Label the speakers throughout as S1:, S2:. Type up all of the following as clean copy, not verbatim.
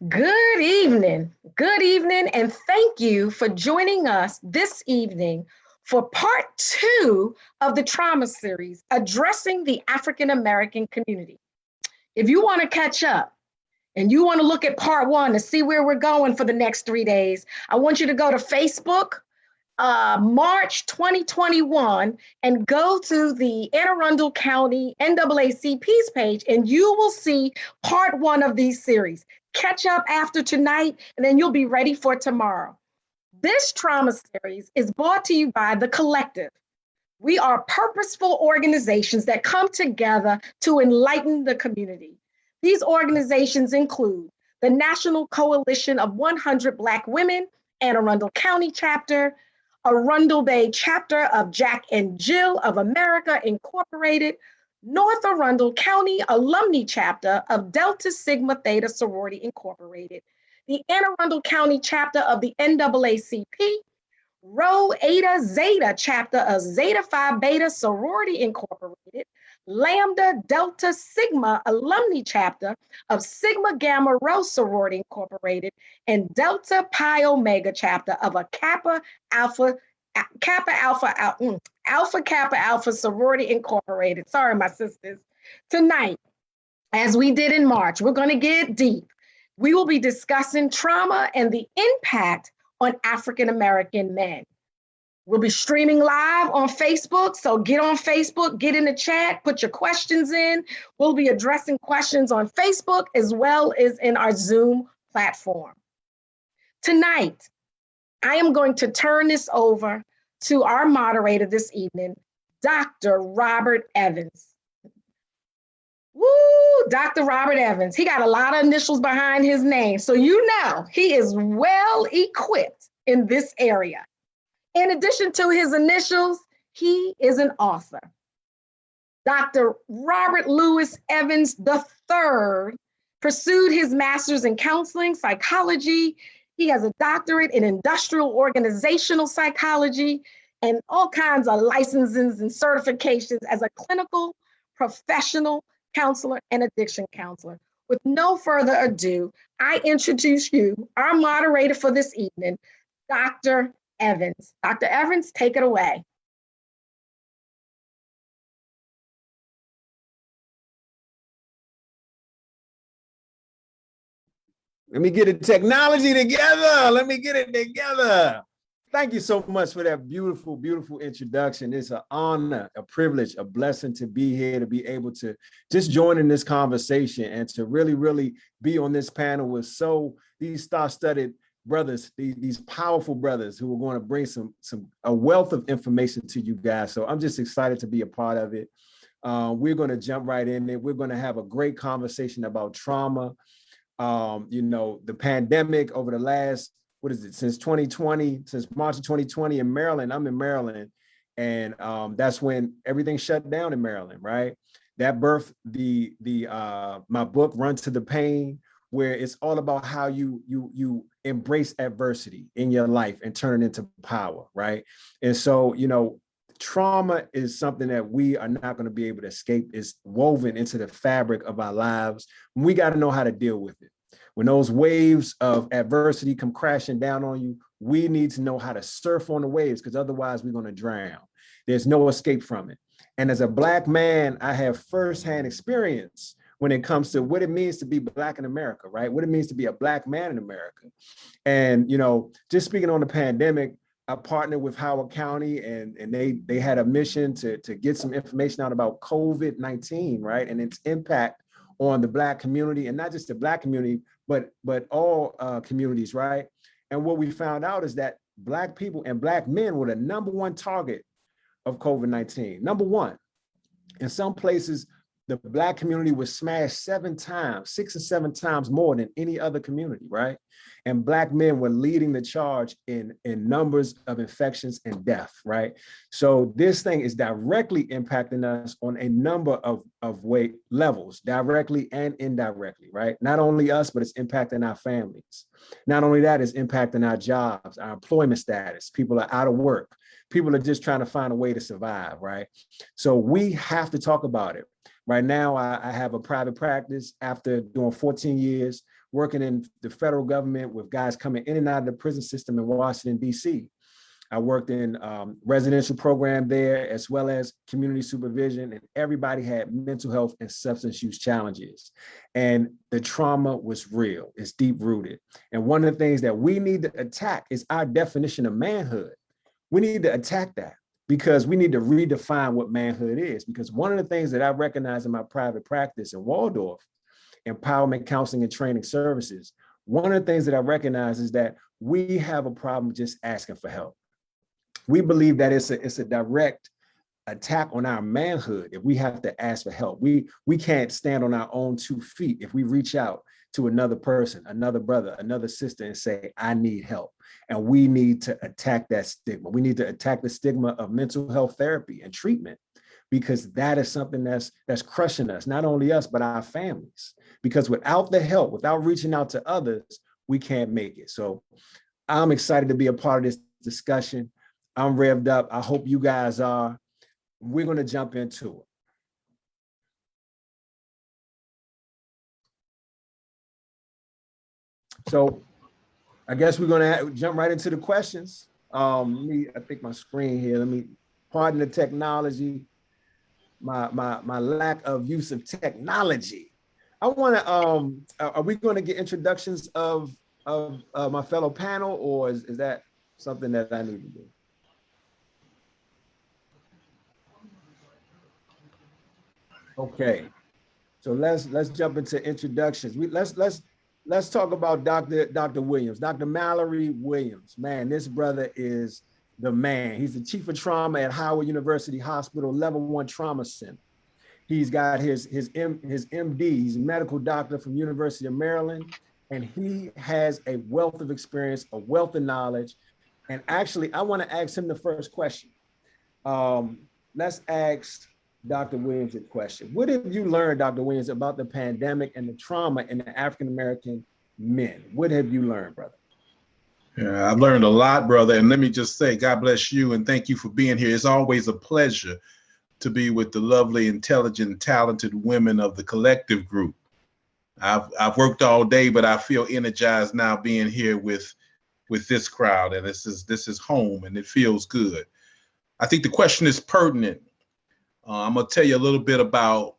S1: Good evening. Good evening, and thank you for joining us this evening for part two of the trauma series, addressing the African American community. If you want to catch up and you want to look at part one to see where we're going for the next 3 days, I want you to go to Facebook, March 2021, and go to the Arundel County NAACP's page, and you will see part one of these series. Catch up after tonight, and then you'll be ready for tomorrow. This trauma series is brought to you by The Collective. We are purposeful organizations that come together to enlighten the community. These organizations include the National Coalition of 100 Black Women and Arundel County chapter, Arundel Bay chapter of Jack and Jill of America Incorporated, North Arundel County Alumnae chapter of Delta Sigma Theta Sorority Incorporated, the Anne Arundel County chapter of the NAACP, Rho Eta Zeta chapter of Zeta Phi Beta Sorority Incorporated, Lambda Delta Sigma Alumnae chapter of Sigma Gamma Rho Sorority Incorporated, and Delta Pi Omega chapter of a Kappa Alpha Kappa Alpha Sorority Incorporated. Sorry, my sisters. Tonight, as we did in March, we're going to get deep. We will be discussing trauma and the impact on African American men. We'll be streaming live on Facebook, so get on Facebook, get in the chat, put your questions in. We'll be addressing questions on Facebook as well as in our Zoom platform. Tonight, I am going to turn this over to our moderator this evening, Dr. Robert Evans. Woo, Dr. Robert Evans. He got a lot of initials behind his name, so you know he is well equipped in this area. In addition to his initials, he is an author. Dr. Robert Louis Evans III pursued his master's in counseling psychology. He has a doctorate in industrial organizational psychology and all kinds of licenses and certifications as a clinical professional counselor and addiction counselor. With no further ado, I introduce you, our moderator for this evening, Dr. Evans. Dr. Evans, take it away.
S2: Let me get the technology together. Let me get it together. Thank you so much for that beautiful, beautiful introduction. It's an honor, a privilege, a blessing to be here, to be able to just join in this conversation and to really, really be on this panel with these star-studded brothers, these powerful brothers who are going to bring a wealth of information to you guys. So I'm just excited to be a part of it. We're going to jump right in there. We're going to have a great conversation about trauma. The pandemic over the last, since 2020, since March of 2020 in Maryland. I'm in Maryland, and that's when everything shut down in Maryland, right? That birthed my book, Run to the Pain, where it's all about how you embrace adversity in your life and turn it into power, right? And so, trauma is something that we are not going to be able to escape. It's woven into the fabric of our lives. We got to know how to deal with it. When those waves of adversity come crashing down on you, we need to know how to surf on the waves, because otherwise we're going to drown. There's no escape from it. And as a Black man, I have firsthand experience when it comes to what it means to be Black in America, right? What it means to be a Black man in America. And, just speaking on the pandemic, I partnered with Howard County, and they had a mission to get some information out about COVID-19, right? And its impact on the Black community, and not just the Black community, but all communities, right? And what we found out is that Black people and Black men were the #1 target of COVID-19, #1. In some places, the Black community was smashed 6 or 7 times more than any other community, right? And Black men were leading the charge in numbers of infections and death, right? So this thing is directly impacting us on a number of weight levels, directly and indirectly, right? Not only us, but it's impacting our families. Not only that, it's impacting our jobs, our employment status. People are out of work. People are just trying to find a way to survive, right? So we have to talk about it. Right now, I have a private practice after doing 14 years working in the federal government with guys coming in and out of the prison system in Washington, D.C. I worked in residential program there, as well as community supervision, and everybody had mental health and substance use challenges. And the trauma was real, it's deep rooted. And one of the things that we need to attack is our definition of manhood. We need to attack that because we need to redefine what manhood is. Because one of the things that I recognize in my private practice in Waldorf, empowerment, counseling, and training services, one of the things that I recognize is that we have a problem just asking for help. We believe that it's a direct attack on our manhood if we have to ask for help. We can't stand on our own 2 feet if we reach out to another person, another brother, another sister, and say, I need help. And we need to attack that stigma. We need to attack the stigma of mental health therapy and treatment, because that is something that's crushing us, not only us, but our families. Because without the help, without reaching out to others, we can't make it. So I'm excited to be a part of this discussion. I'm revved up. I hope you guys are. We're going to jump into it. So I guess we're going to jump right into the questions. I think my screen here, let me, pardon the technology, my lack of use of technology. I want to, are we going to get introductions of my fellow panel, or is that something that I need to do? Okay, so let's jump into introductions. Let's talk about Dr. Williams, Dr. Mallory Williams. Man, this brother is the man. He's the chief of trauma at Howard University Hospital Level 1 Trauma Center. He's got his MD, he's a medical doctor from University of Maryland, and he has a wealth of experience, a wealth of knowledge. And actually, I want to ask him the first question. Let's ask Dr. Williams a question. What have you learned, Dr. Williams, about the pandemic and the trauma in the African-American men? What have you learned, brother?
S3: Yeah, I've learned a lot, brother. And let me just say, God bless you and thank you for being here. It's always a pleasure to be with the lovely, intelligent, talented women of the collective group. I've worked all day, but I feel energized now being here with this crowd, and this is home, and it feels good. I think the question is pertinent. I'm gonna tell you a little bit about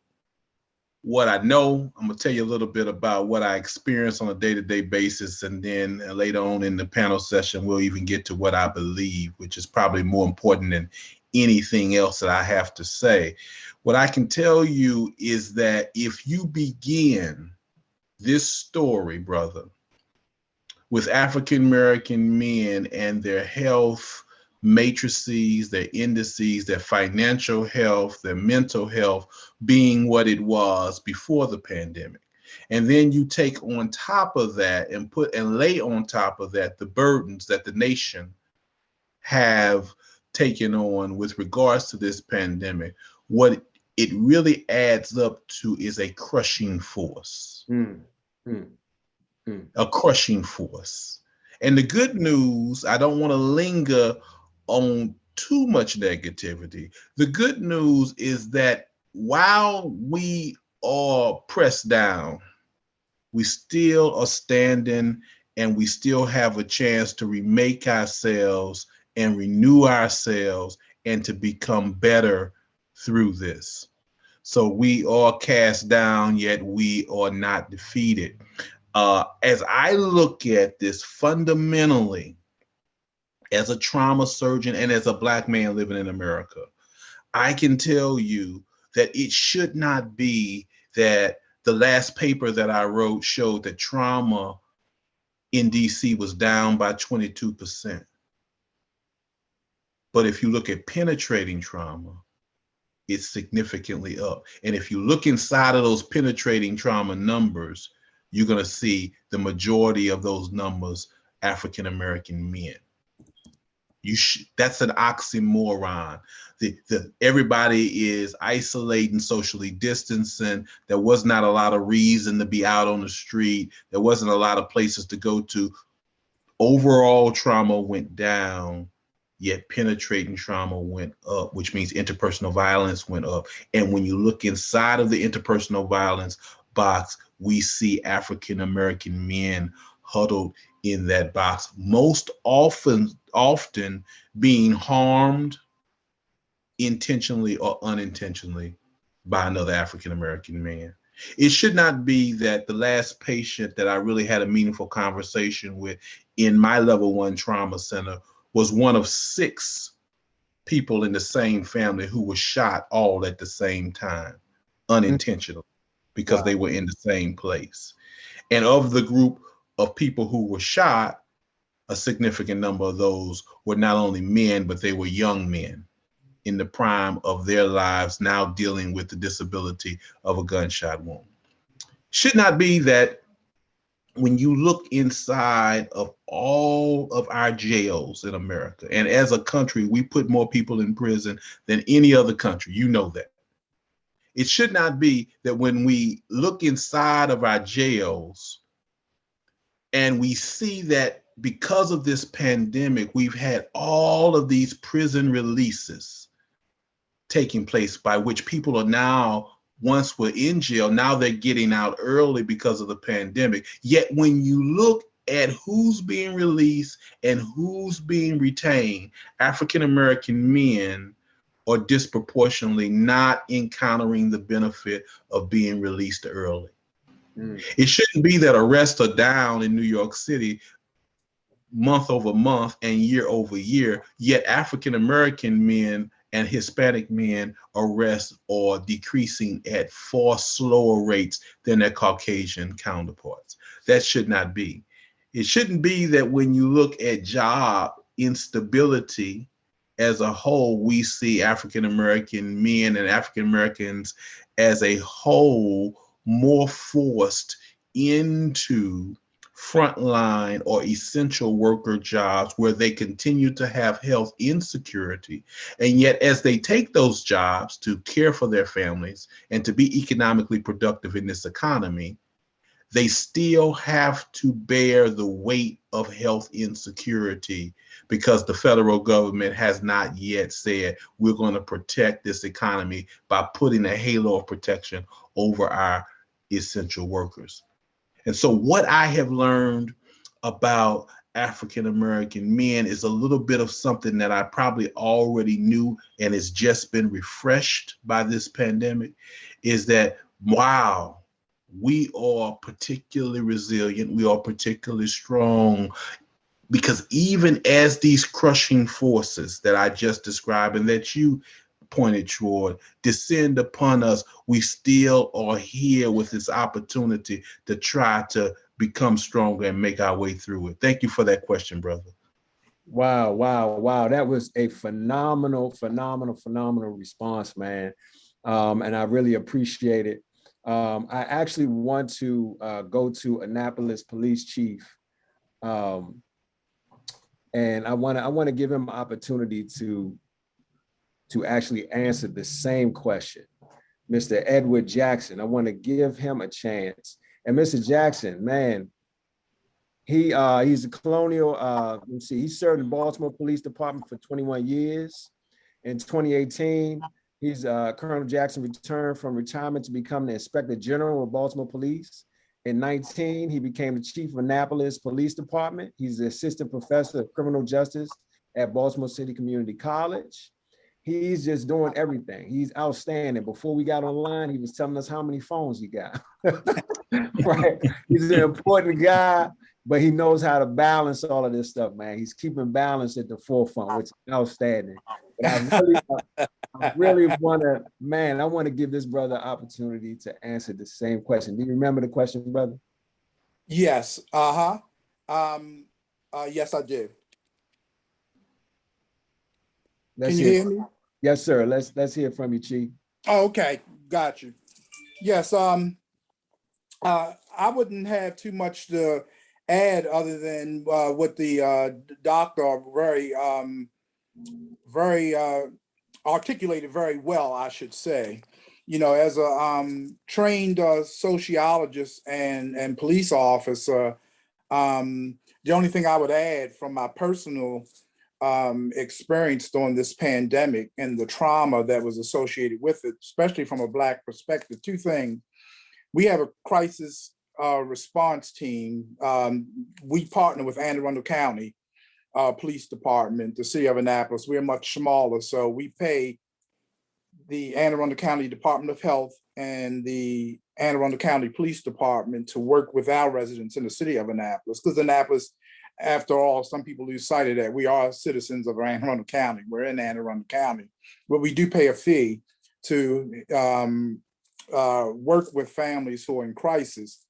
S3: what I know. I'm gonna tell you a little bit about what I experience on a day-to-day basis, and then later on in the panel session, we'll even get to what I believe, which is probably more important than anything else that I have to say. What I can tell you is that if you begin this story, brother, with African-American men and their health matrices, their indices, their financial health, their mental health being what it was before the pandemic. And then you take on top of that and lay on top of that the burdens that the nation have taken on with regards to this pandemic. What it really adds up to is a crushing force. A crushing force. And the good news, I don't want to linger on too much negativity. The good news is that while we are pressed down, we still are standing, and we still have a chance to remake ourselves and renew ourselves and to become better through this. So we are cast down, yet we are not defeated. As I look at this fundamentally, as a trauma surgeon and as a Black man living in America, I can tell you that it should not be that the last paper that I wrote showed that trauma in DC was down by 22%. But if you look at penetrating trauma, it's significantly up. And if you look inside of those penetrating trauma numbers, you're going to see the majority of those numbers African-American men. That's an oxymoron. Everybody is isolating, socially distancing. There was not a lot of reason to be out on the street. There wasn't a lot of places to go to. Overall trauma went down, yet penetrating trauma went up, which means interpersonal violence went up. And when you look inside of the interpersonal violence, box, we see African American men huddled in that box, most often being harmed intentionally or unintentionally by another African American man. It should not be that the last patient that I really had a meaningful conversation with in my level 1 trauma center was one of 6 people in the same family who were shot all at the same time, unintentionally, because
S2: Wow.
S3: they were in the same place. And of the group of people who were shot, a significant number of those were not only men, but they were young men in the prime of their lives, now dealing with the disability of a gunshot wound. Should not be that when you look inside of all of our jails in America, and as a country, we put more people in prison than any other country, you know that. It should not be that when we look inside of our jails and we see that because of this pandemic, we've had all of these prison releases taking place by which people are now, once we're in jail, now they're getting out early because of the pandemic. Yet when you look at who's being released and who's being retained, African American men are disproportionately not encountering the benefit of being released early. It shouldn't be that arrests are down in New York City month over month and year over year, yet African American men and Hispanic men arrests are decreasing at far slower rates than their Caucasian counterparts. That should not be. It shouldn't be that when you look at job instability as a whole, we see African American men and African Americans as a whole more forced into frontline or essential worker jobs where they continue to have health insecurity. And yet, as they take those jobs to care for their families and to be economically productive in this economy, they still have to bear the weight of health insecurity because the federal government has not yet said we're going to protect this economy by putting a halo of protection over our essential workers. And so what I have learned about African American men is a little bit of something that I probably already knew and has just been refreshed by this pandemic, is that, wow, we are particularly resilient, we are particularly strong, because even as these crushing forces that I just described and that you pointed toward descend upon us, we still are here with this opportunity to try to become stronger and make our way through it. Thank you for that question, brother.
S2: Wow, wow, wow. That was a phenomenal response, man. And I really appreciate it. I actually want to go to Annapolis Police Chief. And I want to give him an opportunity to actually answer the same question. Mr. Edward Jackson, I want to give him a chance. And Mr. Jackson, man, he's a colonial, let's see, he served in Baltimore Police Department for 21 years. In 2018, Colonel Jackson returned from retirement to become the Inspector General of Baltimore Police. In 2019, he became the Chief of Annapolis Police Department. He's the Assistant Professor of Criminal Justice at Baltimore City Community College. He's just doing everything. He's outstanding. Before we got online, he was telling us how many phones he got. Right? He's an important guy, but he knows how to balance all of this stuff, man. He's keeping balance at the forefront, which is outstanding. But I really want to, man, I want to give this brother an opportunity to answer the same question. Do you remember the question, brother?
S4: Yes. Yes, I do. Can you hear me?
S2: Yes, sir. Let's hear from you, Chief.
S4: Oh, okay. Got you. Yes. I wouldn't have too much to add other than what the doctor very articulated very well, I should say. You know, as a trained sociologist and police officer, the only thing I would add from my personal experience during this pandemic and the trauma that was associated with it, especially from a Black perspective, two things. we have a crisis response team. We partner with Arundel County Police Department, the city of Annapolis. We're much smaller, so we pay the Anne Arundel County Department of Health and the Anne Arundel County Police Department to work with our residents in the city of Annapolis, because Annapolis, after all, some people lose sight of that. We are citizens of Anne Arundel County. We're in Anne Arundel County, but we do pay a fee to work with families who are in crisis.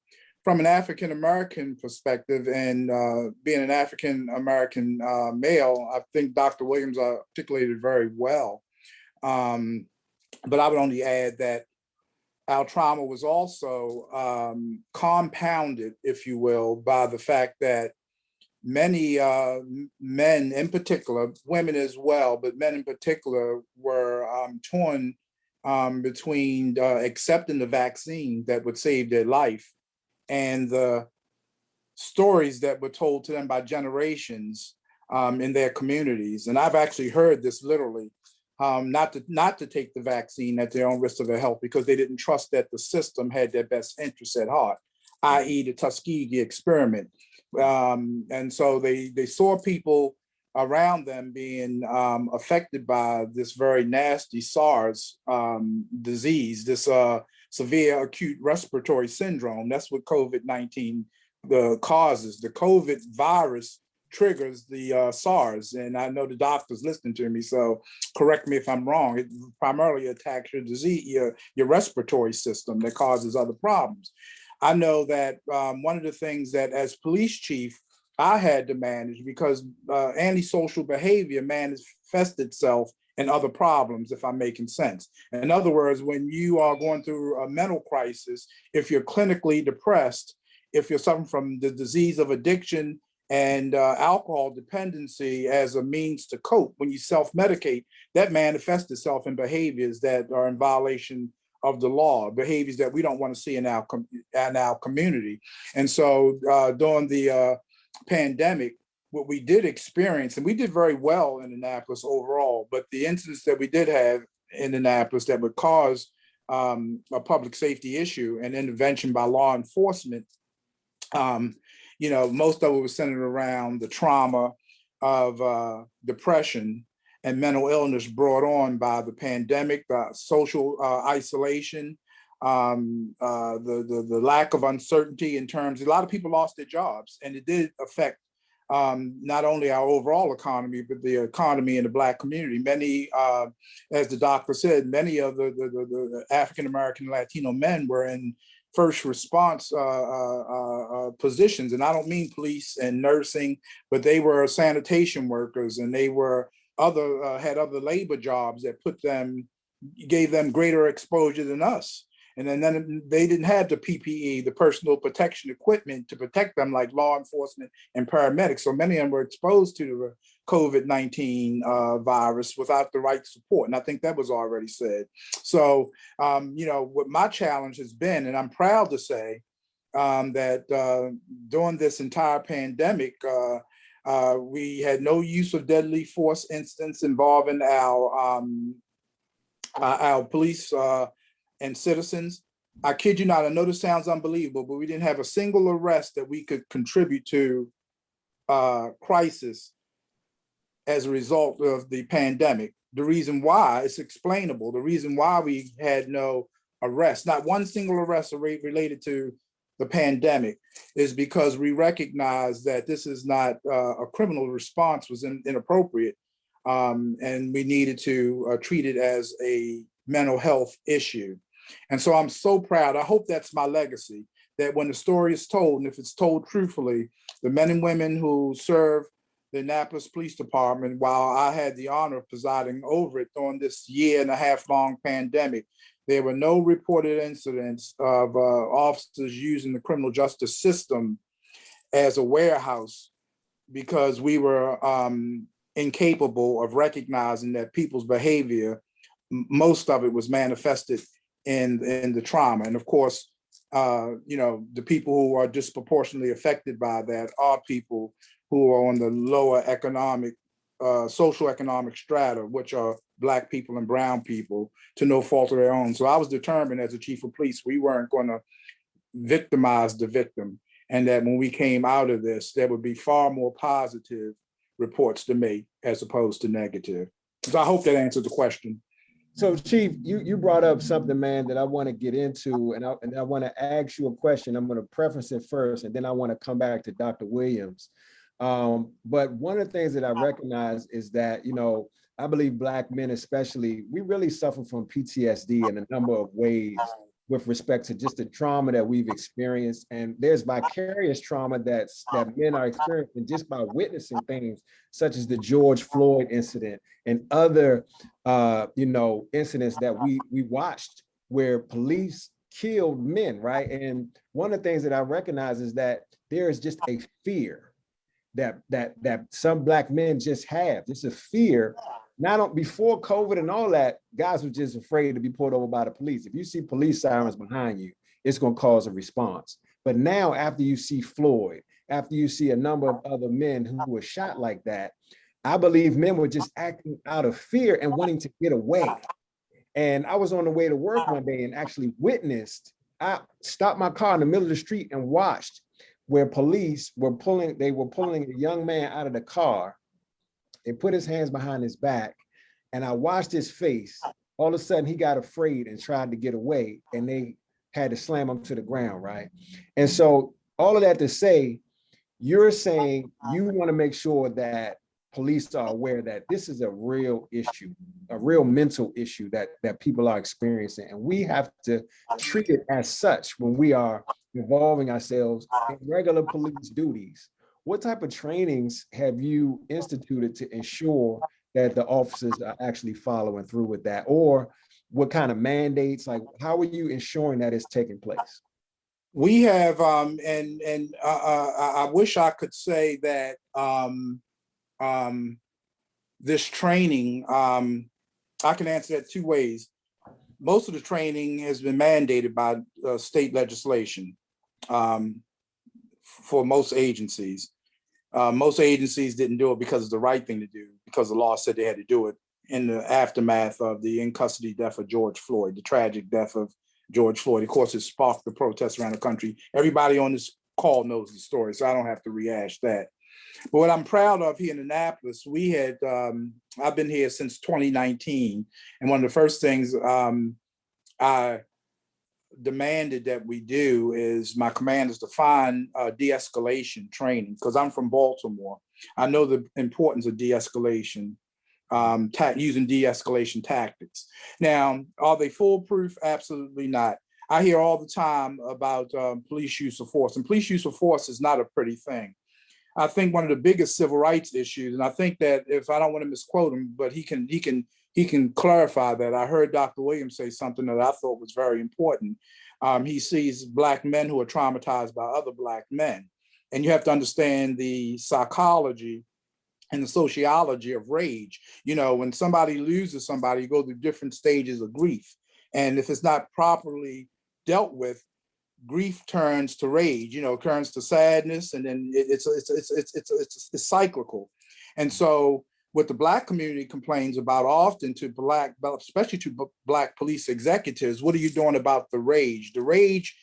S4: From an African-American perspective, and being an African-American male, I think Dr. Williams articulated very well. But I would only add that our trauma was also compounded, if you will, by the fact that many men in particular, women as well, but men in particular were torn between accepting the vaccine that would save their life and the stories that were told to them by generations in their communities. And I've actually heard this literally, not to take the vaccine at their own risk of their health, because they didn't trust that the system had their best interests at heart, i.e. the Tuskegee experiment. And so they saw people around them being affected by this very nasty SARS disease, this severe acute respiratory syndrome. That's what COVID-19 causes. The COVID virus triggers the SARS, and I know the doctor's listening to me, so correct me if I'm wrong. It primarily attacks your disease, your respiratory system, that causes other problems. I know that one of the things that as police chief, I had to manage, because antisocial behavior manifests itself in other problems, if I'm making sense. In other words, when you are going through a mental crisis, if you're clinically depressed, if you're suffering from the disease of addiction and alcohol dependency as a means to cope, when you self-medicate, that manifests itself in behaviors that are in violation of the law, behaviors that we don't want to see in our community. And so during the pandemic, what we did experience, and we did very well in Annapolis overall, but the incidents that we did have in Annapolis that would cause a public safety issue and intervention by law enforcement, most of it was centered around the trauma of depression and mental illness brought on by the pandemic, the social isolation, the lack of uncertainty in terms, a lot of people lost their jobs, and it did affect not only our overall economy, but the economy in the Black community. Many, as the doctor said, many of the African-American Latino men were in first response positions. And I don't mean police and nursing, but they were sanitation workers, and they were had other labor jobs that gave them greater exposure than us. And then they didn't have the PPE, the personal protection equipment, to protect them like law enforcement and paramedics. So many of them were exposed to the COVID-19 virus without the right support. And I think that was already said. So, what my challenge has been, and I'm proud to say that during this entire pandemic, we had no use of deadly force incidents involving our police and citizens. I kid you not, I know this sounds unbelievable, but we didn't have a single arrest that we could contribute to crisis as a result of the pandemic. The reason why, it's explainable. The reason why we had no arrests, not one single arrest related to the pandemic, is because we recognize that this is not a criminal response, was inappropriate, and we needed to treat it as a mental health issue. And so I'm so proud. I hope that's my legacy, that when the story is told, and if it's told truthfully, the men and women who serve the Annapolis Police Department, while I had the honor of presiding over it during this 1.5-year long pandemic, there were no reported incidents of officers using the criminal justice system as a warehouse, because we were incapable of recognizing that people's behavior, most of it was manifested in the trauma. And of course, the people who are disproportionately affected by that are people who are on the lower economic socioeconomic strata, which are Black people and brown people, to no fault of their own. So I was determined as a chief of police, we weren't going to victimize the victim, and that when we came out of this, there would be far more positive reports to make as opposed to negative. So I hope that answered the question.
S2: So Chief, you brought up something, man, that I want to get into, and I want to ask you a question. I'm going to preface it first, and then I want to come back to Dr. Williams. But one of the things that I recognize is that, I believe Black men especially, we really suffer from PTSD in a number of ways with respect to just the trauma that we've experienced. And there's vicarious trauma that men are experiencing just by witnessing things such as the George Floyd incident and other incidents that we watched where police killed men, right? And one of the things that I recognize is that there is just a fear that some Black men just have. Just a fear. Before COVID and all that, guys were just afraid to be pulled over by the police. If you see police sirens behind you, it's going to cause a response. But now, after you see Floyd, after you see a number of other men who were shot like that, I believe men were just acting out of fear and wanting to get away. And I was on the way to work one day and actually witnessed, I stopped my car in the middle of the street and watched where police were pulling a young man out of the car. They put his hands behind his back, and I watched his face. All of a sudden, he got afraid and tried to get away, and they had to slam him to the ground, right? And so all of that to say, you're saying you want to make sure that police are aware that this is a real issue, a real mental issue that people are experiencing, and we have to treat it as such when we are involving ourselves in regular police duties. What type of trainings have you instituted to ensure that the officers are actually following through with that? Or what kind of mandates, like how are you ensuring that it's taking place?
S4: We have, I wish I could say that this training, I can answer that two ways. Most of the training has been mandated by state legislation for most agencies. Most agencies didn't do it because it's the right thing to do, because the law said they had to do it in the aftermath of the in-custody death of George Floyd, the tragic death of George Floyd. Of course, it sparked the protests around the country. Everybody on this call knows the story, so I don't have to rehash that. But what I'm proud of here in Annapolis, we had, I've been here since 2019, and one of the first things I demanded that we do is my commanders to find de-escalation training, because I'm from Baltimore. I know the importance of de-escalation, using de-escalation tactics. Now, are they foolproof? Absolutely not. I hear all the time about police use of force, and police use of force is not a pretty thing. I think one of the biggest civil rights issues, and I think that, if I don't want to misquote him, but he can clarify that. I heard Dr. Williams say something that I thought was very important. He sees Black men who are traumatized by other Black men. And you have to understand the psychology and the sociology of rage. When somebody loses somebody, you go through different stages of grief. And if it's not properly dealt with, grief turns to rage, turns to sadness, and then it's cyclical. And so what the Black community complains about often to especially to Black police executives, what are you doing about the rage? The rage,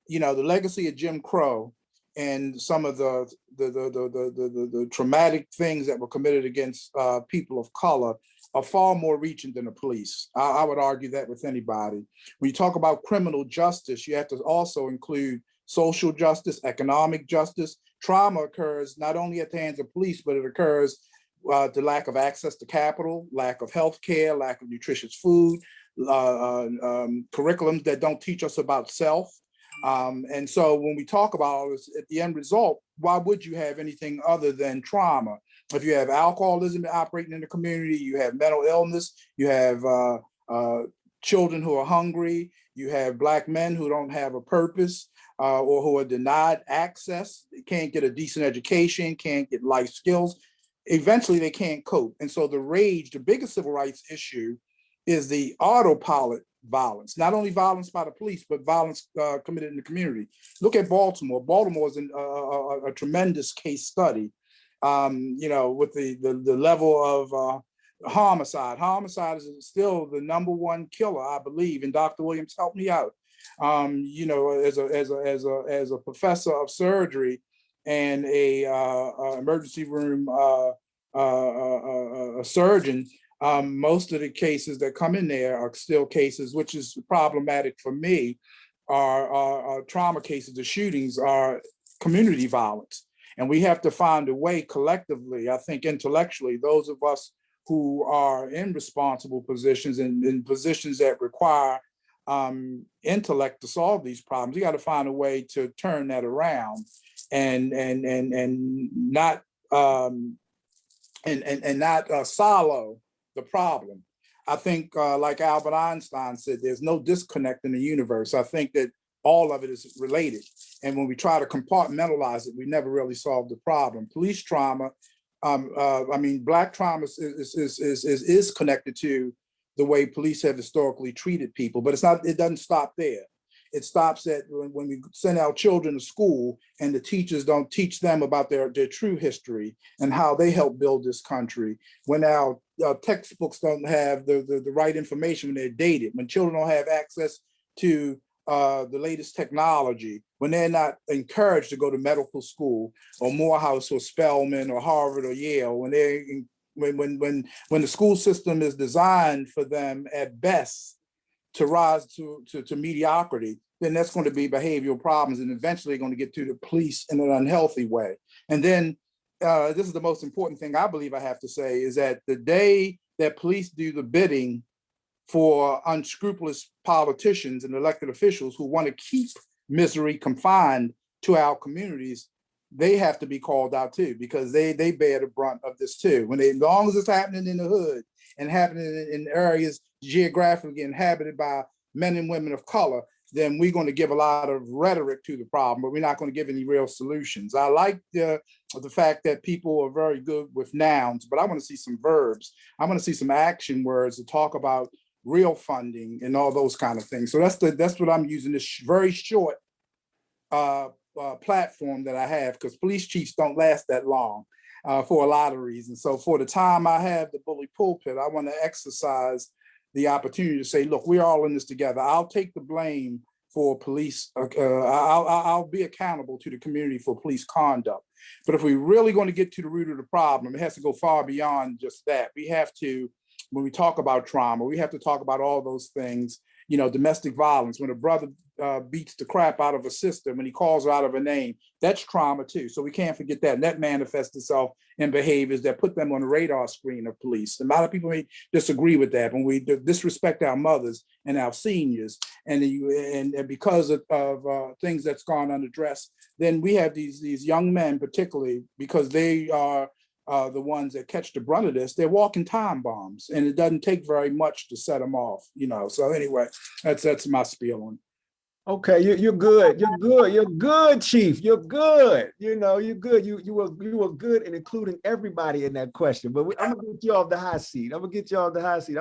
S4: the legacy of Jim Crow and some of the traumatic things that were committed against people of color are far more reaching than the police. I would argue that with anybody. When you talk about criminal justice, you have to also include social justice, economic justice. Trauma occurs not only at the hands of police, but it occurs the lack of access to capital, lack of health care, lack of nutritious food, curriculums that don't teach us about self. And so when we talk about this, at the end result, why would you have anything other than trauma? If you have alcoholism operating in the community, you have mental illness, you have children who are hungry, you have Black men who don't have a purpose or who are denied access, they can't get a decent education, can't get life skills. Eventually they can't cope. And so the rage, the biggest civil rights issue is the autopilot violence, not only violence by the police, but violence committed in the community. Look at Baltimore. Baltimore is a tremendous case study. with the level of homicide. Homicide is still the #1 killer, I believe. And Dr. Williams helped me out. As a professor of surgery and a emergency room surgeon, most of the cases that come in there are still cases, which is problematic for me, are trauma cases. The shootings are community violence. And we have to find a way collectively, I think intellectually, those of us who are in responsible positions and in positions that require intellect to solve these problems, you got to find a way to turn that around and not silo the problem. I think, like Albert Einstein said, there's no disconnect in the universe. I think that all of it is related. And when we try to compartmentalize it, we never really solve the problem. Police trauma, Black trauma is connected to the way police have historically treated people, but it doesn't stop there. It stops at when we send our children to school and the teachers don't teach them about their true history and how they helped build this country. When our textbooks don't have the right information, when they're dated, when children don't have access to the latest technology, when they're not encouraged to go to medical school or Morehouse or Spelman or Harvard or Yale, when the school system is designed for them at best to rise to mediocrity, then that's going to be behavioral problems and eventually going to get to the police in an unhealthy way. And then this is the most important thing I believe I have to say, is that the day that police do the bidding for unscrupulous politicians and elected officials who want to keep misery confined to our communities, they have to be called out too, because they bear the brunt of this too. As long as it's happening in the hood and happening in areas geographically inhabited by men and women of color, then we're going to give a lot of rhetoric to the problem, but we're not going to give any real solutions. I like the fact that people are very good with nouns, but I want to see some verbs. I want to see some action words to talk about real funding and all those kind of things. So that's what I'm using, this very short platform that I have, because police chiefs don't last that long for a lot of reasons. So for the time I have the bully pulpit, I want to exercise the opportunity to say, look, we're all in this together. I'll take the blame for police. I'll be accountable to the community for police conduct. But if we're really going to get to the root of the problem, it has to go far beyond just that. We have to, when we talk about trauma, we have to talk about all those things. Domestic violence, when a brother beats the crap out of a sister, when he calls her out of a name, that's trauma too. So we can't forget that. And that manifests itself in behaviors that put them on the radar screen of police. A lot of people may disagree with that. When we disrespect our mothers and our seniors, and because of things that's gone unaddressed, then we have these young men, particularly because they are the ones that catch the brunt of this, they're walking time bombs, and it doesn't take very much to set them off, So anyway, that's my spiel on.
S2: Okay, you're good. You're good, Chief. You're good. You're good. You were good in including everybody in that question. But I'm gonna get you off the hot seat. I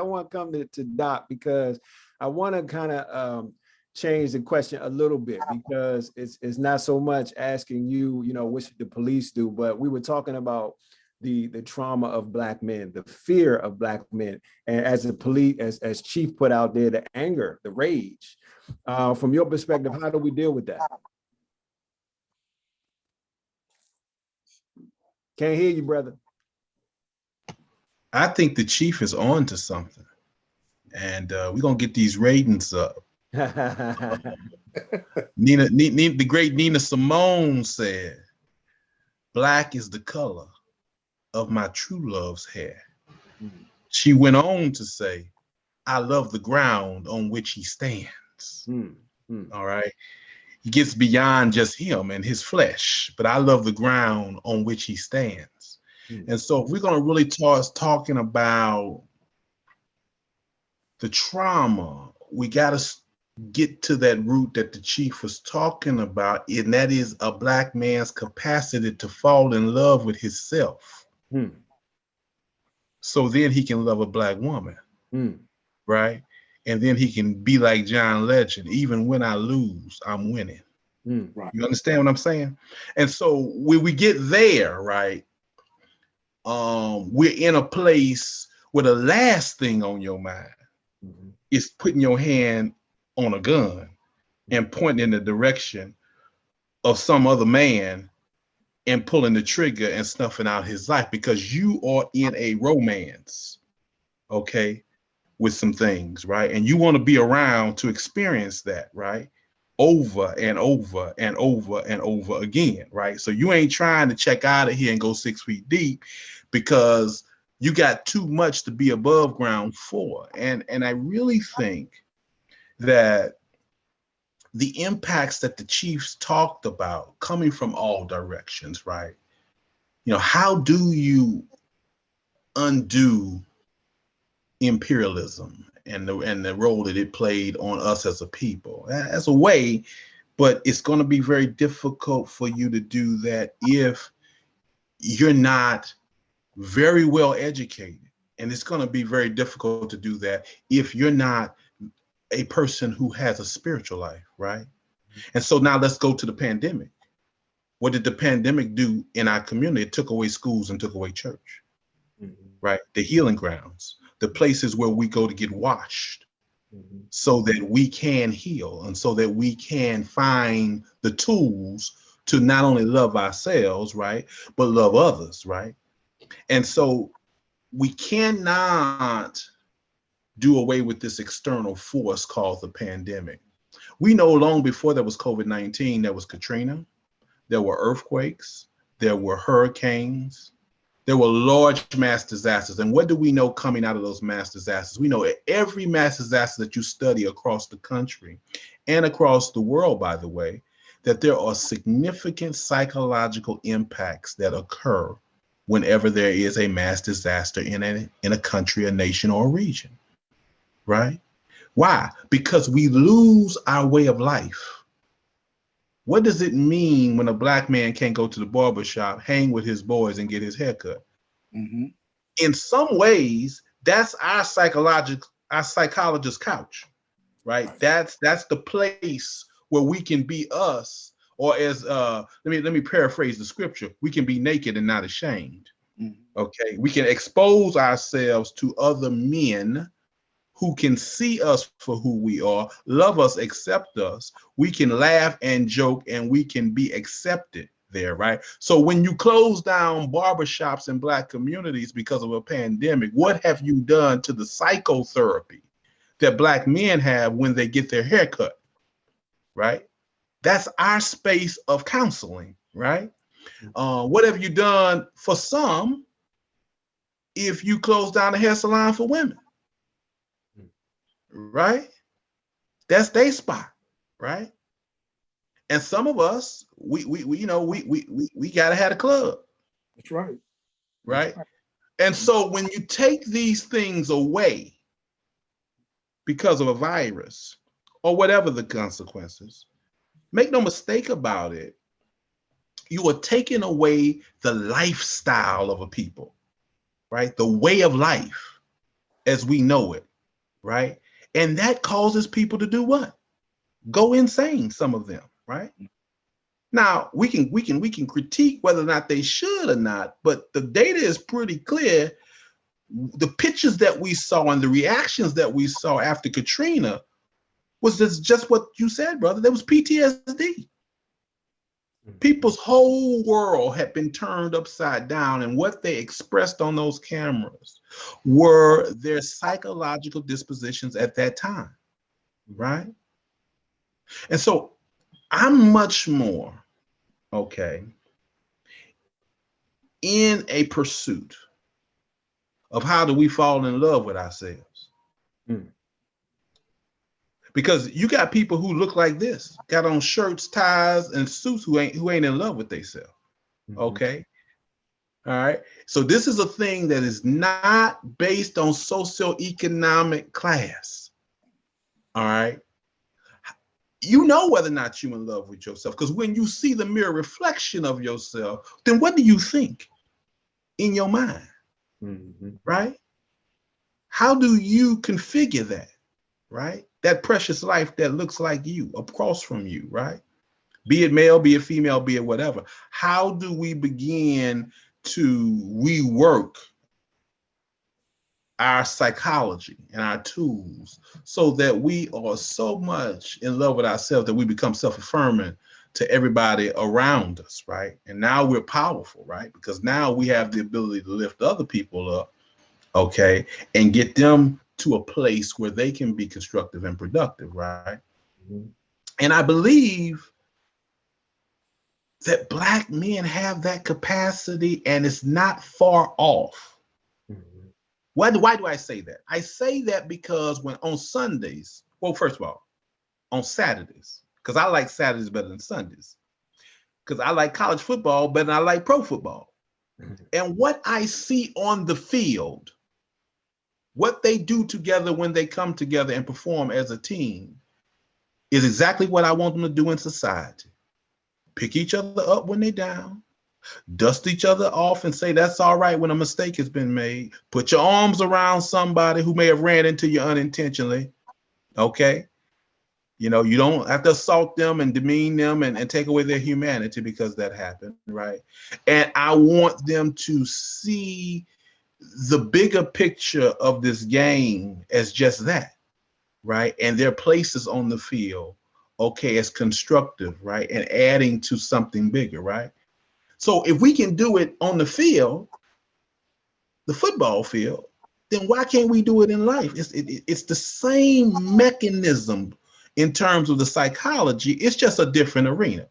S2: want to come to Doc, because I want to kind of change the question a little bit, because it's not so much asking you, what should the police do, but we were talking about the trauma of Black men, the fear of Black men, and as the police, as Chief put out there, the anger, the rage. From your perspective, how do we deal with that? Can't hear you, brother.
S3: I think the Chief is on to something, and we're gonna get these ratings up. Nina, the great Nina Simone said, "Black is the color of my true love's hair." She went on to say, "I love the ground on which he stands." All right. He gets beyond just him and his flesh, but I love the ground on which he stands. And so if we're going to really talking about the trauma, we got to get to that root that the Chief was talking about, and that is a Black man's capacity to fall in love with himself. So then he can love a Black woman, right? And then he can be like John Legend, even when I lose, I'm winning. Right. You understand what I'm saying? And so when we get there, right, we're in a place where the last thing on your mind is putting your hand on a gun and pointing in the direction of some other man and pulling the trigger and snuffing out his life, because you are in a romance, okay, with some things, right? And you want to be around to experience that, right? Over and over and over and over again, right? So you ain't trying to check out of here and go 6 feet deep because you got too much to be above ground for. And I really think that the impacts that the chiefs talked about coming from all directions, right? You know, how do you undo imperialism and the role that it played on us as a people? As a way, but it's going to be very difficult for you to do that if you're not very well educated. And it's going to be very difficult to do that if you're not a person who has a spiritual life, right? And so now let's go to the pandemic. What did the pandemic do in our community? It took away schools and took away church, right? The healing grounds, the places where we go to get washed so that we can heal and so that we can find the tools to not only love ourselves, right, but love others, right? And so we cannot do away with this external force called the pandemic. We know long before there was COVID-19, there was Katrina, there were earthquakes, there were hurricanes, there were large mass disasters. And what do we know coming out of those mass disasters? We know every mass disaster that you study across the country and across the world, by the way, that there are significant psychological impacts that occur whenever there is a mass disaster in a country, a nation, or a region, right? Why? Because we lose our way of life. What does it mean when a Black man can't go to the barbershop, hang with his boys, and get his hair cut? In some ways, that's our psychologist's couch, right? That's the place where we can be us, or as let me paraphrase the scripture, we can be naked and not ashamed. Okay, we can expose ourselves to other men who can see us for who we are, love us, accept us. We can laugh and joke and we can be accepted there, right? So when you close down barbershops in Black communities because of a pandemic, what have you done to the psychotherapy that Black men have when they get their hair cut, right? That's our space of counseling, right? What have you done for some if you close down a hair salon for women? Right? That's their spot, right? And some of us, we gotta have a club.
S4: That's right.
S3: Right? And so when you take these things away because of a virus or whatever the consequences, make no mistake about it, you are taking away the lifestyle of a people, right? The way of life as we know it, right? And that causes people to do what? Go insane, some of them, right? Now, we can critique whether or not they should or not, but the data is pretty clear. The pictures that we saw and the reactions that we saw after Katrina was just what you said, brother. There was PTSD. People's whole world had been turned upside down, and what they expressed on those cameras were their psychological dispositions at that time, right? And so I'm much more, okay, in a pursuit of how do we fall in love with ourselves. Because you got people who look like this, got on shirts, ties, and suits who ain't in love with themselves. Okay. All right. So this is a thing that is not based on socioeconomic class. All right. You know whether or not you're in love with yourself, because when you see the mirror reflection of yourself, then what do you think in your mind? Right? How do you configure that? Right? That precious life that looks like you, across from you, right? Be it male, be it female, be it whatever. How do we begin to rework our psychology and our tools so that we are so much in love with ourselves that we become self-affirming to everybody around us, right? And now we're powerful, right? Because now we have the ability to lift other people up, okay, and get them to a place where they can be constructive and productive, right? Mm-hmm. And I believe that Black men have that capacity, and it's not far off. Mm-hmm. Why do I say that? I say that because when on Sundays, well, first of all, on Saturdays, because I like Saturdays better than Sundays, because I like college football better than I like pro football. Mm-hmm. And what I see on the field, what they do together when they come together and perform as a team, is exactly what I want them to do in society. Pick each other up when they're down, dust each other off and say that's all right when a mistake has been made. Put your arms around somebody who may have ran into you unintentionally, okay? You know, you don't have to assault them and demean them and take away their humanity because that happened, right? And I want them to see the bigger picture of this game as just that, right? And their places on the field, okay, as constructive, right? And adding to something bigger, right? So if we can do it on the field, the football field, then why can't we do it in life? It's the same mechanism in terms of the psychology. It's just a different arena.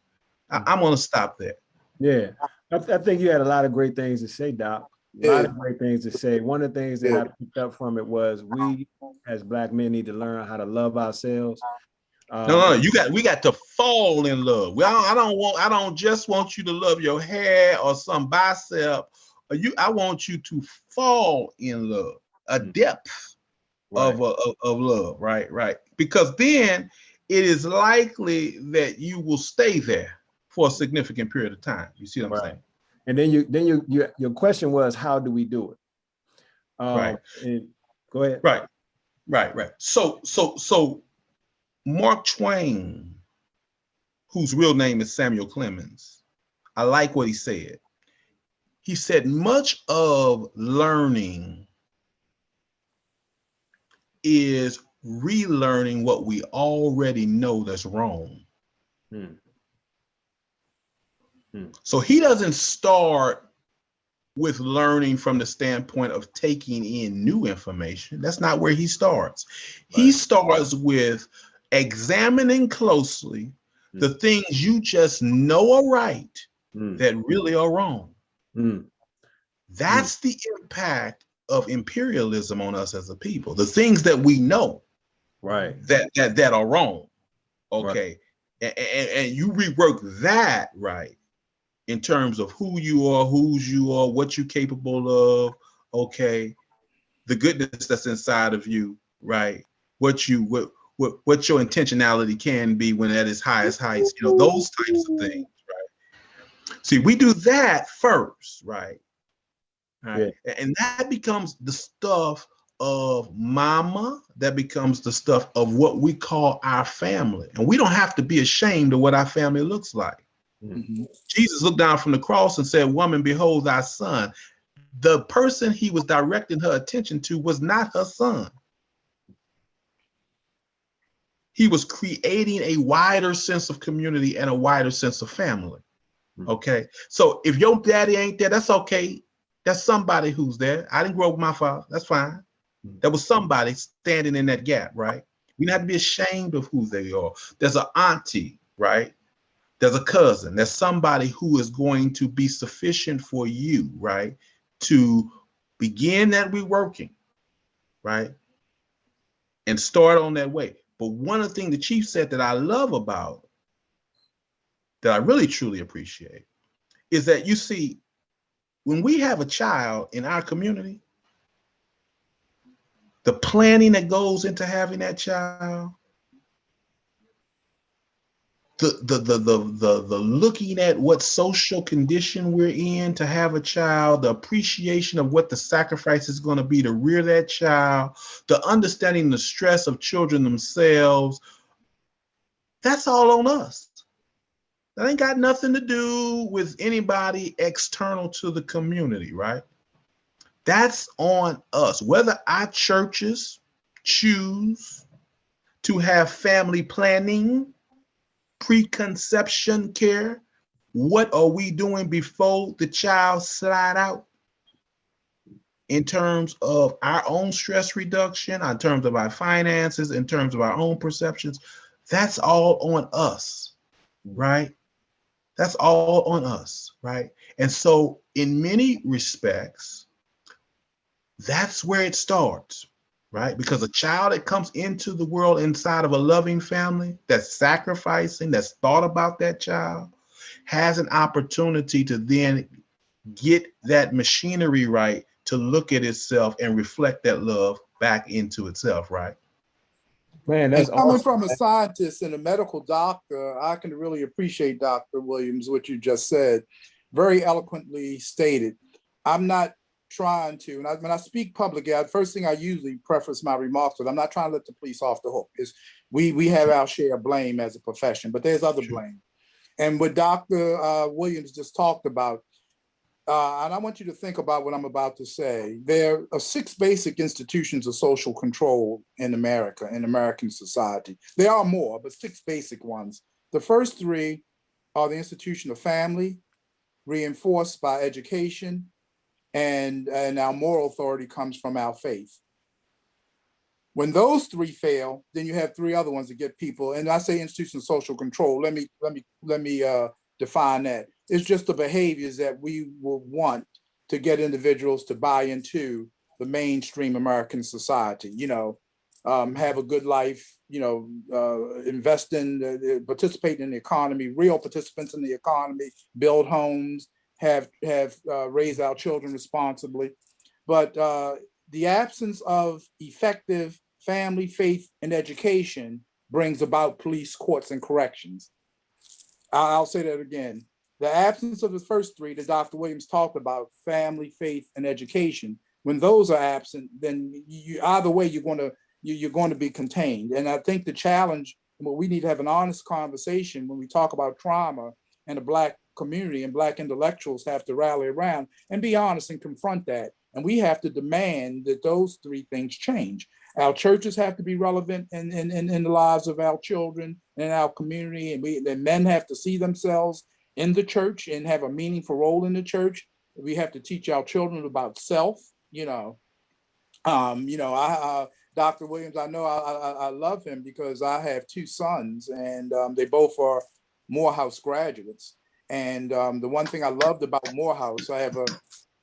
S3: I'm going to stop there.
S2: Yeah, I think you had a lot of great things to say, Doc. A lot of great things to say. One of the things that I picked up from it was we as Black men need to learn how to love ourselves.
S3: No, we got to fall in love. I don't just want you to love your hair or some bicep. I want you to fall in love, a depth of love, right? Because then it is likely that you will stay there for a significant period of time. You see what I'm saying?
S2: And then your question was, how do we do it?
S3: Right.
S2: Go ahead.
S3: Right. So Mark Twain, whose real name is Samuel Clemens, I like what he said. He said, much of learning is relearning what we already know that's wrong. So he doesn't start with learning from the standpoint of taking in new information. That's not where he starts. He starts with examining closely the things you just know are right that really are wrong. That's the impact of imperialism on us as a people. The things that we know that are wrong. Okay. And you rework that in terms of who you are, whose you are, what you're capable of, okay, the goodness that's inside of you, right? What your intentionality can be when at its highest heights, those types of things, right? See, we do that first, right? Yeah. And that becomes the stuff of mama, that becomes the stuff of what we call our family. And we don't have to be ashamed of what our family looks like. Mm-hmm. Jesus looked down from the cross and said, woman, behold thy son. The person he was directing her attention to was not her son. He was creating a wider sense of community and a wider sense of family. Okay. So if your daddy ain't there, that's okay. That's somebody who's there. I didn't grow up with my father. That's fine. There was somebody standing in that gap, right? We don't have to be ashamed of who they are. There's an auntie, right? There's a cousin. There's somebody who is going to be sufficient for you, right? To begin that reworking, right? And start on that way. But one of the things the chief said that I love about, that I really truly appreciate, is that you see, when we have a child in our community, the planning that goes into having that child, the looking at what social condition we're in to have a child, the appreciation of what the sacrifice is going to be to rear that child, the understanding the stress of children themselves, that's all on us. That ain't got nothing to do with anybody external to the community, right? That's on us. Whether our churches choose to have family planning, preconception care, what are we doing before the child slide out in terms of our own stress reduction, in terms of our finances, in terms of our own perceptions? That's all on us, right? That's all on us, right? And so in many respects, that's where it starts, right? Because a child that comes into the world inside of a loving family that's sacrificing, that's thought about that child, has an opportunity to then get that machinery right to look at itself and reflect that love back into itself, right?
S2: Man,
S4: And
S2: that's
S4: coming
S2: awesome.
S4: from a scientist and a medical doctor, I can really appreciate Dr. Williams, what you just said. Very eloquently stated. I'm not trying to, and when I speak publicly, the first thing I usually preface my remarks with, I'm not trying to let the police off the hook. Is we have our share of blame as a profession, but there's other blame. And what Dr. Williams just talked about, and I want you to think about what I'm about to say. There are 6 basic institutions of social control in America, in American society. There are more, but 6 basic ones. The first 3 are the institution of family, reinforced by education, and our moral authority comes from our faith. When those 3 fail, then you have 3 other ones that get people. And I say institution of social control. Let me define that. It's just the behaviors that we will want to get individuals to buy into the mainstream American society. You know, have a good life. You know, invest in, participate in the economy. Real participants in the economy. Build homes. Have raised our children responsibly. But the absence of effective family, faith, and education brings about police, courts, and corrections. I'll say that again. The absence of the first 3 that Dr. Williams talked about, family, faith, and education, when those are absent, then you either way you're going to be contained. And I think the challenge, well, we need to have an honest conversation when we talk about trauma, and the Black community and Black intellectuals have to rally around and be honest and confront that. And we have to demand that those 3 things change. Our churches have to be relevant in the lives of our children and our community. And the men have to see themselves in the church and have a meaningful role in the church. We have to teach our children about self, Dr. Williams, I know I love him because I have 2 sons and they both are Morehouse graduates. And the one thing I loved about Morehouse, I have a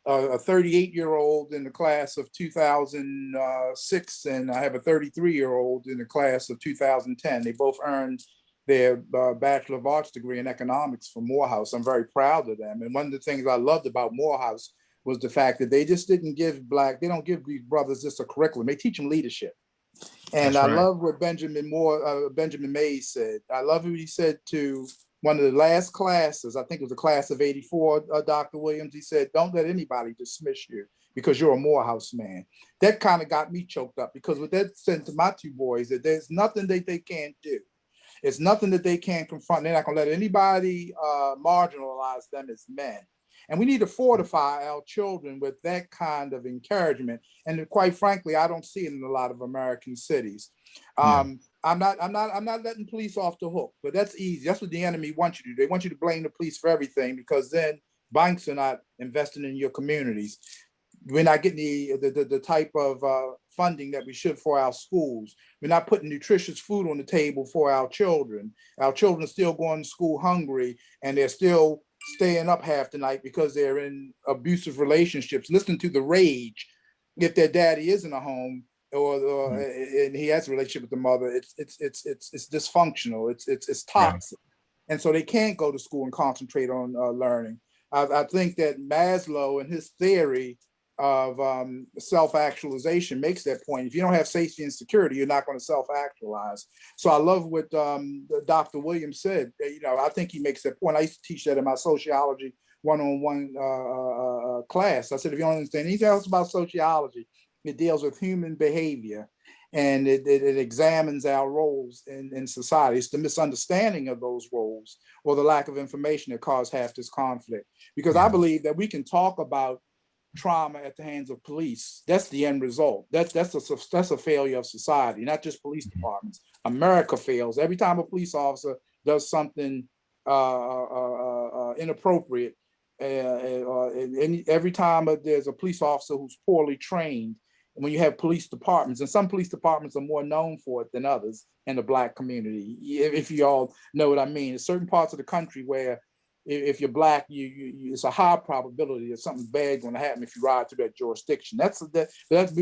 S4: 38-year-old in the class of 2006, and I have a 33-year-old in the class of 2010. They both earned their Bachelor of Arts degree in economics from Morehouse. I'm very proud of them. And one of the things I loved about Morehouse was the fact that they just didn't give they don't give these brothers just a curriculum. They teach them leadership. And I love what Benjamin Mays said. I love what he said to one of the last classes. I think it was the class of 84, Dr. Williams. He said, don't let anybody dismiss you because you're a Morehouse man. That kind of got me choked up because what that said to my 2 boys, that there's nothing that they can't do. It's nothing that they can't confront. They're not going to let anybody marginalize them as men. And we need to fortify our children with that kind of encouragement. And quite frankly, I don't see it in a lot of American cities. I'm not letting police off the hook, but that's easy. That's what the enemy wants you to do. They want you to blame the police for everything because then banks are not investing in your communities. We're not getting the type of funding that we should for our schools. We're not putting nutritious food on the table for our children. Our children are still going to school hungry, and they're still staying up half the night because they're in abusive relationships. Listen to the rage if their daddy is in a home or and he has a relationship with the mother. It's dysfunctional. It's toxic, and so they can't go to school and concentrate on learning. I think that Maslow and his theory of self-actualization makes that point. If you don't have safety and security, you're not going to self-actualize. So I love what Dr. Williams said. I think he makes that point. I used to teach that in my sociology one-on-one class. I said, if you don't understand anything else about sociology, it deals with human behavior. And it examines our roles in society. It's the misunderstanding of those roles or the lack of information that caused half this conflict. Because I believe that we can talk about trauma at the hands of police. That's the end result. That's a failure of society, not just police departments. America fails every time a police officer does something inappropriate. And every time there's a police officer who's poorly trained, and when you have police departments, and some police departments are more known for it than others in the Black community, if you all know what I mean. There's certain parts of the country where if you're Black, it's a high probability that something bad going to happen if you ride through that jurisdiction. That's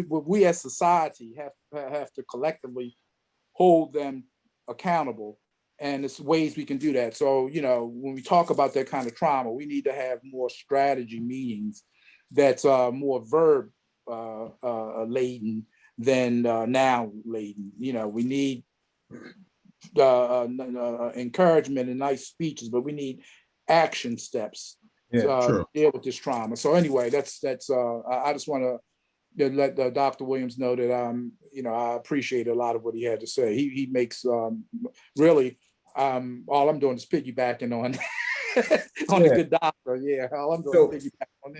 S4: what we as society have to collectively hold them accountable. And there's ways we can do that. So, you know, when we talk about that kind of trauma, we need to have more strategy meetings that's more verb laden than noun laden. You know, we need encouragement and nice speeches, but we need action steps to deal with this trauma. So anyway, that's I just want to let Dr. Williams know that you know, I appreciate a lot of what he had to say. He makes really all I'm doing is piggybacking on on a good doctor. Yeah, all I'm doing is piggybacking on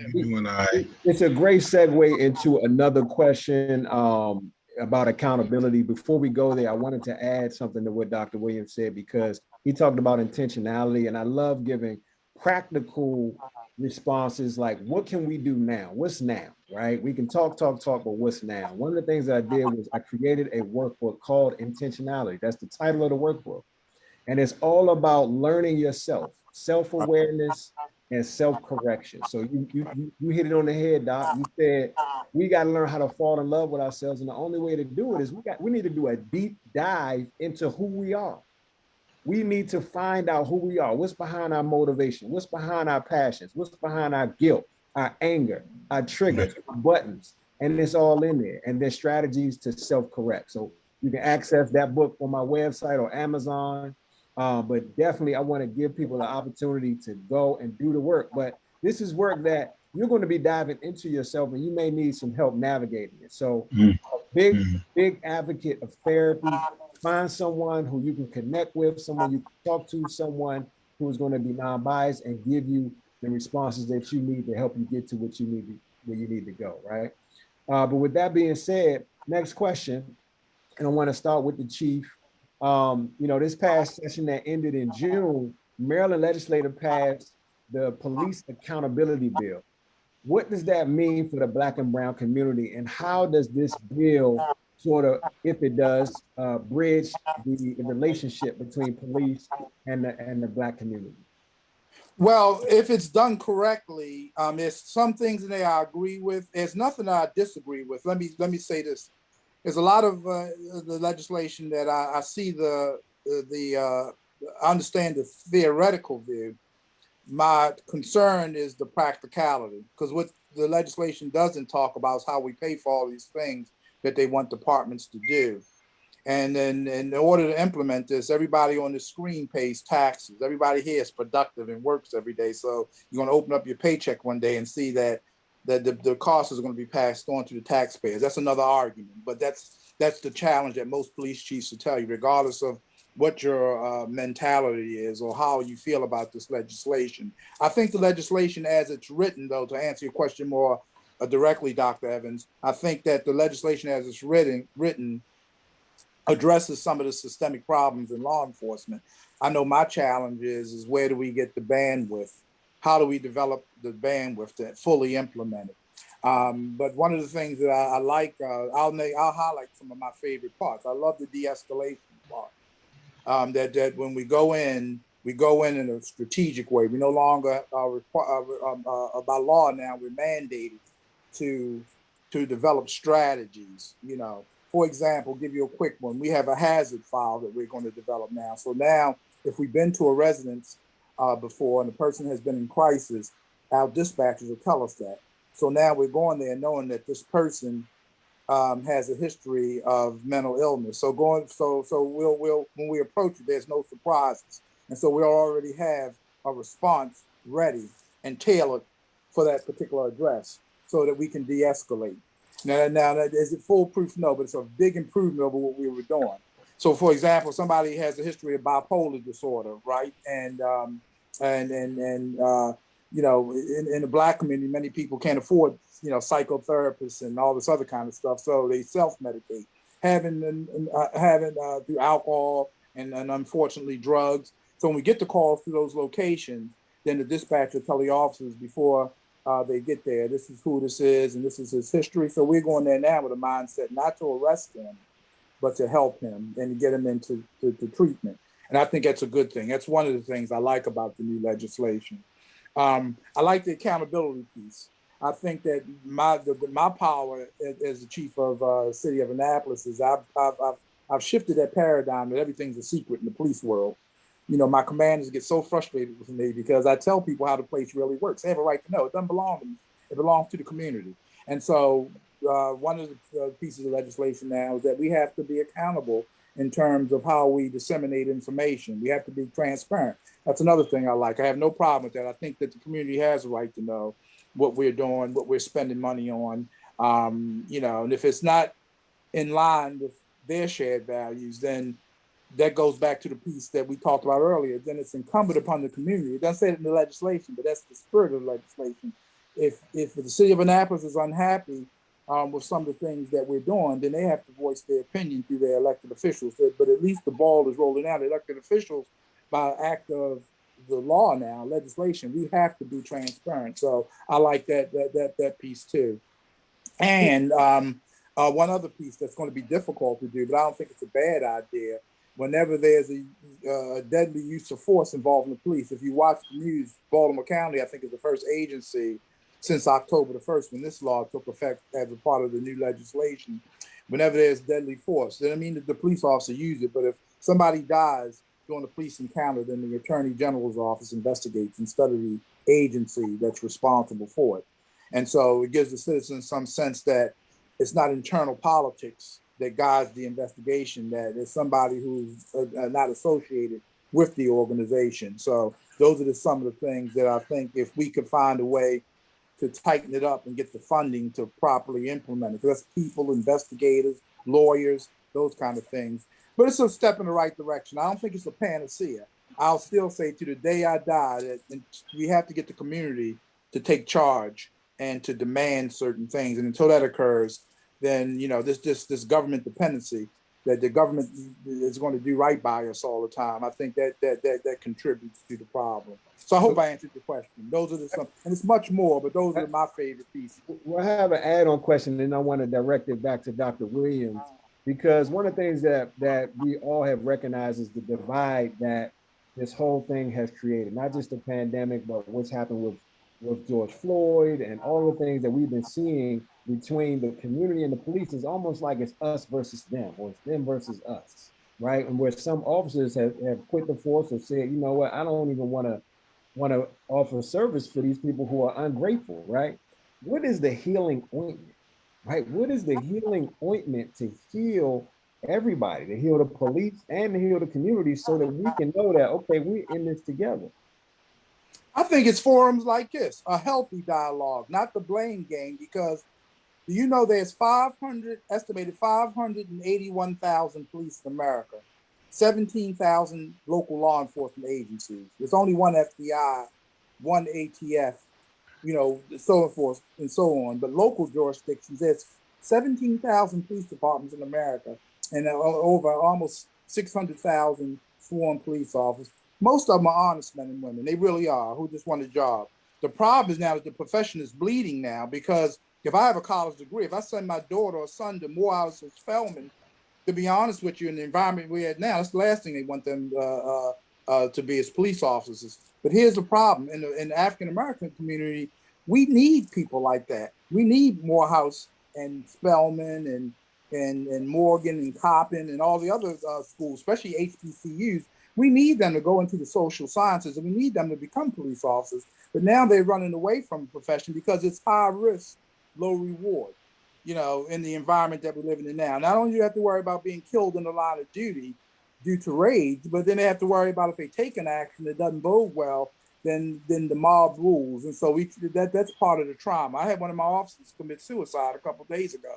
S4: him.
S2: It's a great segue into another question about accountability. Before we go there, I wanted to add something to what Dr. Williams said, because he talked about intentionality, and I love giving practical responses like, what can we do now? What's now, right? We can talk, but what's now? One of the things that I did was I created a workbook called Intentionality. That's the title of the workbook. And it's all about learning yourself, self-awareness and self-correction. So you hit it on the head, Doc. You said we got to learn how to fall in love with ourselves. And the only way to do it is we need to do a deep dive into who we are. We need to find out who we are. What's behind our motivation? What's behind our passions? What's behind our guilt, our anger, our triggers, our buttons? And it's all in there. And there's strategies to self-correct. So you can access that book on my website or Amazon. But definitely, I want to give people the opportunity to go and do the work. But this is work that you're going to be diving into yourself, and you may need some help navigating it. So a big advocate of therapy. Find someone who you can connect with, someone you can talk to, someone who is going to be non-biased and give you the responses that you need to help you get to what you need to, where you need to go, right? But with that being said, next question, and I want to start with the chief. You know, this past session that ended in June, Maryland legislature passed the Police Accountability Bill. What does that mean for the Black and Brown community, and how does this bill sort of, if it does, bridge the relationship between police and the Black community?
S4: Well, if it's done correctly, there's some things in there I agree with. There's nothing I disagree with. Let me say this. There's a lot of the legislation that I see I understand the theoretical view. My concern is the practicality, because what the legislation doesn't talk about is how we pay for all these things that they want departments to do. And then in order to implement this, everybody on the screen pays taxes. Everybody here is productive and works every day. So you're going to open up your paycheck one day and see that the cost is going to be passed on to the taxpayers. That's another argument, but that's the challenge that most police chiefs will tell you, regardless of what your mentality is or how you feel about this legislation. I think the legislation as it's written, though, to answer your question more directly, Dr. Evans, I think that the legislation as it's written addresses some of the systemic problems in law enforcement. I know my challenge is where do we get the bandwidth? How do we develop the bandwidth to fully implement it? But one of the things that I like, I'll highlight some of my favorite parts. I love the de-escalation part. That when we go in a strategic way. We no longer by law now, we're mandated to develop strategies. You know, for example, give you a quick one. We have a hazard file that we're going to develop now. So now, if we've been to a residence before and the person has been in crisis, our dispatchers will tell us that. So now we're going there knowing that this person has a history of mental illness. So we'll when we approach it, there's no surprises, and so we already have a response ready and tailored for that particular address, so that we can de-escalate. Now, is it foolproof? No, but it's a big improvement over what we were doing. So, for example, somebody has a history of bipolar disorder, right? And you know, in the Black community, many people can't afford, you know, psychotherapists and all this other kind of stuff, so they self-medicate, having through alcohol and unfortunately drugs. So when we get the calls to those locations, then the dispatcher tell the officers before they get there, this is who this is and this is his history. So we're going there now with a mindset not to arrest him, but to help him and to get him into treatment. And I think that's a good thing. That's one of the things I like about the new legislation. I like the accountability piece. I think that my power as the chief of the city of Annapolis is I've shifted that paradigm that everything's a secret in the police world. You know, my commanders get so frustrated with me because I tell people how the place really works. They have a right to know. It doesn't belong to me. It belongs to the community. And so one of the pieces of legislation now is that we have to be accountable in terms of how we disseminate information. We have to be transparent. That's another thing I like. I have no problem with that. I think that the community has a right to know what we're doing, what we're spending money on. You know, and if it's not in line with their shared values, then that goes back to the piece that we talked about earlier. Then it's incumbent upon the community. It doesn't say it in the legislation, but that's the spirit of the legislation. If the city of Annapolis is unhappy with some of the things that we're doing, then they have to voice their opinion through their elected officials. But at least the ball is rolling out. Elected officials, by act of the law now, legislation, we have to be transparent. So I like that piece too. And one other piece that's going to be difficult to do, but I don't think it's a bad idea. Whenever there's a deadly use of force involving the police, if you watch the news, Baltimore County, I think, is the first agency since October the 1st when this law took effect as a part of the new legislation. Whenever there's deadly force, then I mean that the police officer use it, but if somebody dies during a police encounter, then the Attorney General's office investigates instead of the agency that's responsible for it. And so it gives the citizens some sense that it's not internal politics that guides the investigation, that it's somebody who's not associated with the organization. So those are some of the things that I think if we could find a way to tighten it up and get the funding to properly implement it. That's people, investigators, lawyers, those kind of things. But it's a step in the right direction. I don't think it's a panacea. I'll still say to the day I die that we have to get the community to take charge and to demand certain things. And until that occurs, then, you know, this government dependency that the government is going to do right by us all the time, I think that contributes to the problem. So I hope I answered the question. Those are some, and it's much more, but those are my favorite pieces.
S2: We'll have an add-on question, and I want to direct it back to Dr. Williams, because one of the things that we all have recognized is the divide that this whole thing has created, not just the pandemic, but what's happened with George Floyd and all the things that we've been seeing between the community and the police. Is almost like it's us versus them, or it's them versus us, right? And where some officers have quit the force or said, you know what, I don't even want to offer service for these people who are ungrateful, right? What is the healing ointment, right? What is the healing ointment to heal everybody, to heal the police and to heal the community so that we can know that, okay, we're in this together?
S4: I think it's forums like this, a healthy dialogue, not the blame game, because you know there's estimated 581,000 police in America, 17,000 local law enforcement agencies. There's only one FBI, one ATF, you know, so forth and so on. But local jurisdictions, there's 17,000 police departments in America and over almost 600,000 sworn police officers. Most of them are honest men and women. They really are, who just want a job. The problem is now that the profession is bleeding now, because if I have a college degree, if I send my daughter or son to Morehouse or Spelman, to be honest with you, in the environment we're at now, that's the last thing they want them to be as police officers. But here's the problem. In the African-American community, we need people like that. We need Morehouse and Spelman and Morgan and Coppin and all the other schools, especially HBCUs. We need them to go into the social sciences, and we need them to become police officers. But now they're running away from the profession because it's high risk, low reward, you know, in the environment that we're living in now. Not only do you have to worry about being killed in the line of duty due to rage, but then they have to worry about if they take an action that doesn't bode well, then the mob rules. And so that's part of the trauma. I had one of my officers commit suicide a couple of days ago.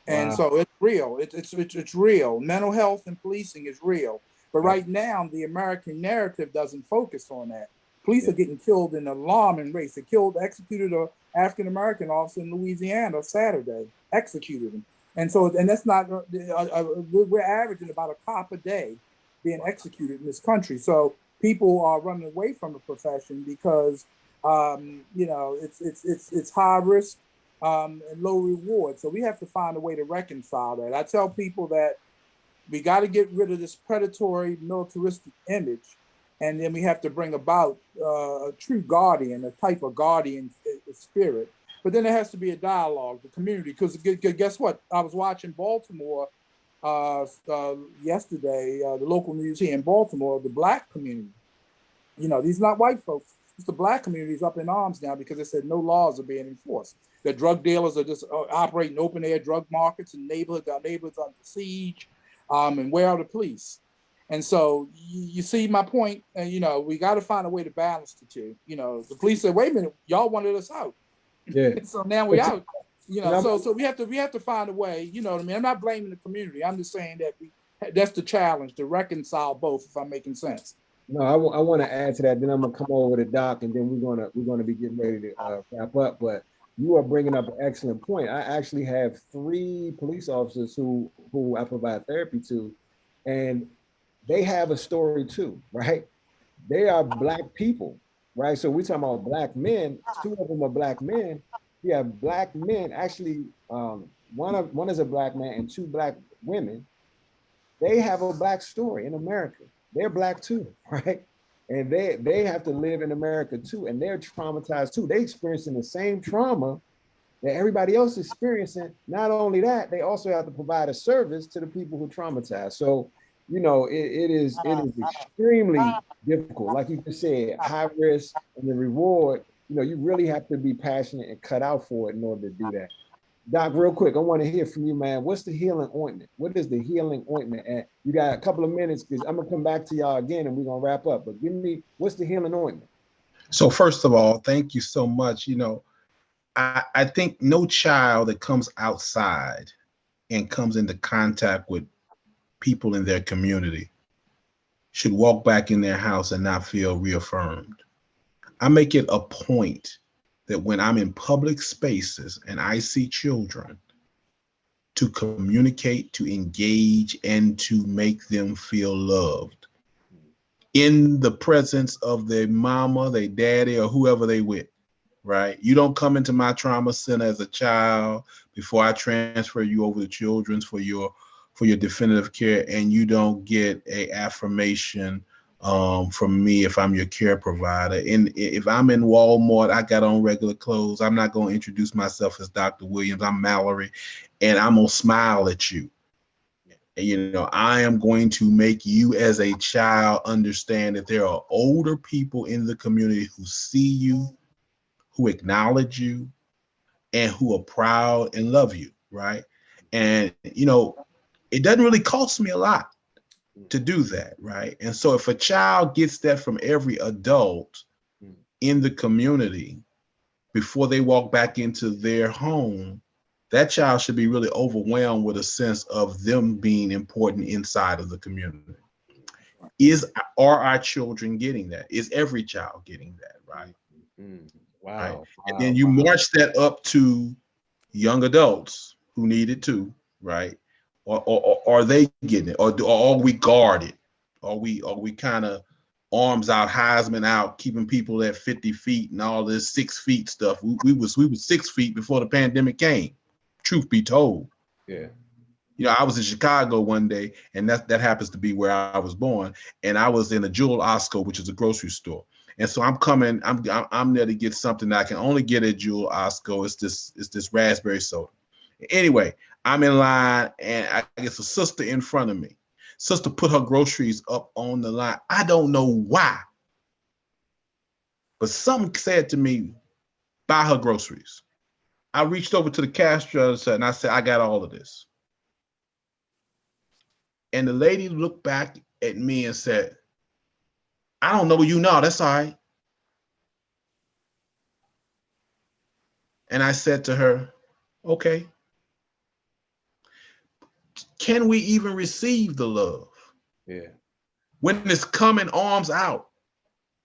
S4: And
S2: Wow.
S4: so it's real. It's real. Mental health and policing is real. But right now, the American narrative doesn't focus on that. Police are getting killed in alarming rates. They executed an African-American officer in Louisiana Saturday, executed him. And so, and that's not, we're averaging about a cop a day being executed in this country. So people are running away from the profession because, you know, it's high risk and low reward. So we have to find a way to reconcile that. I tell people that we got to get rid of this predatory, militaristic image. And then we have to bring about a true guardian, a type of guardian spirit. But then there has to be a dialogue, the community, because guess what? I was watching Baltimore yesterday, the local news here in Baltimore, the Black community. You know, these are not white folks. It's the Black communities up in arms now because they said no laws are being enforced. The drug dealers are just operating open air drug markets in neighborhoods. Our neighborhoods under siege. And where are the police? And so you see my point. And, you know, we got to find a way to balance the two. You know, the police said, wait a minute, y'all wanted us out.
S2: Yeah.
S4: So now we out. You know, so we have to find a way. You know what I mean? I'm not blaming the community. I'm just saying that that's the challenge, to reconcile both, if I'm making sense.
S2: No, I want to add to that. Then I'm gonna come over to Doc, and then we're gonna be getting ready to wrap up. But you are bringing up an excellent point. I actually have 3 police officers who I provide therapy to, and they have a story too, right? They are Black people, right? So we're talking about Black men. 2 of them are Black men. We have Black men. Actually, one is a Black man and 2 Black women. They have a Black story in America. They're Black too, right? And they have to live in America too, and they're traumatized too. They're experiencing the same trauma that everybody else is experiencing. Not only that, they also have to provide a service to the people who are traumatized. So, you know, it is extremely difficult. Like you just said, high risk and the reward, you know, you really have to be passionate and cut out for it in order to do that. Doc, real quick, I want to hear from you, man. What's the healing ointment? What is the healing ointment? And you got a couple of minutes because I'm going to come back to y'all again and we're going to wrap up. But give me, what's the healing ointment?
S3: So first of all, thank you so much. You know, I think no child that comes outside and comes into contact with people in their community should walk back in their house and not feel reaffirmed. I make it a point that when I'm in public spaces and I see children, to communicate, to engage, and to make them feel loved in the presence of their mama, their daddy, or whoever they with, right? You don't come into my trauma center as a child before I transfer you over to Children's for your definitive care, and you don't get a affirmation from me if I'm your care provider. And if I'm in Walmart, I got on regular clothes, I'm not going to introduce myself as Dr. Williams. I'm Mallory, and I'm going to smile at you. And, you know, I am going to make you as a child understand that there are older people in the community who see you, who acknowledge you, and who are proud and love you, right? And, you know, it doesn't really cost me a lot to do that, right? And so if a child gets that from every adult in the community before they walk back into their home, that child should be really overwhelmed with a sense of them being important inside of the community. Are our children getting that? Is every child getting that, right?
S2: Wow.
S3: Right? And then you march that up to young adults who need it too, right? Or are they getting it? Or are we guarded? Are we kind of arms out, Heisman out, keeping people at 50 feet and all this 6 feet stuff? We was 6 feet before the pandemic came. Truth be told.
S2: Yeah.
S3: You know, I was in Chicago one day, and that happens to be where I was born, and I was in a Jewel Osco, which is a grocery store. And so I'm there to get something that I can only get at Jewel Osco. It's this raspberry soda. Anyway, I'm in line, and I guess a sister in front of me. Sister put her groceries up on the line. I don't know why, but something said to me, buy her groceries. I reached over to the cash register and I said, I got all of this. And the lady looked back at me and said, I don't know you now. That's all right. And I said to her, okay, can we even receive the love?
S2: Yeah.
S3: When it's coming arms out,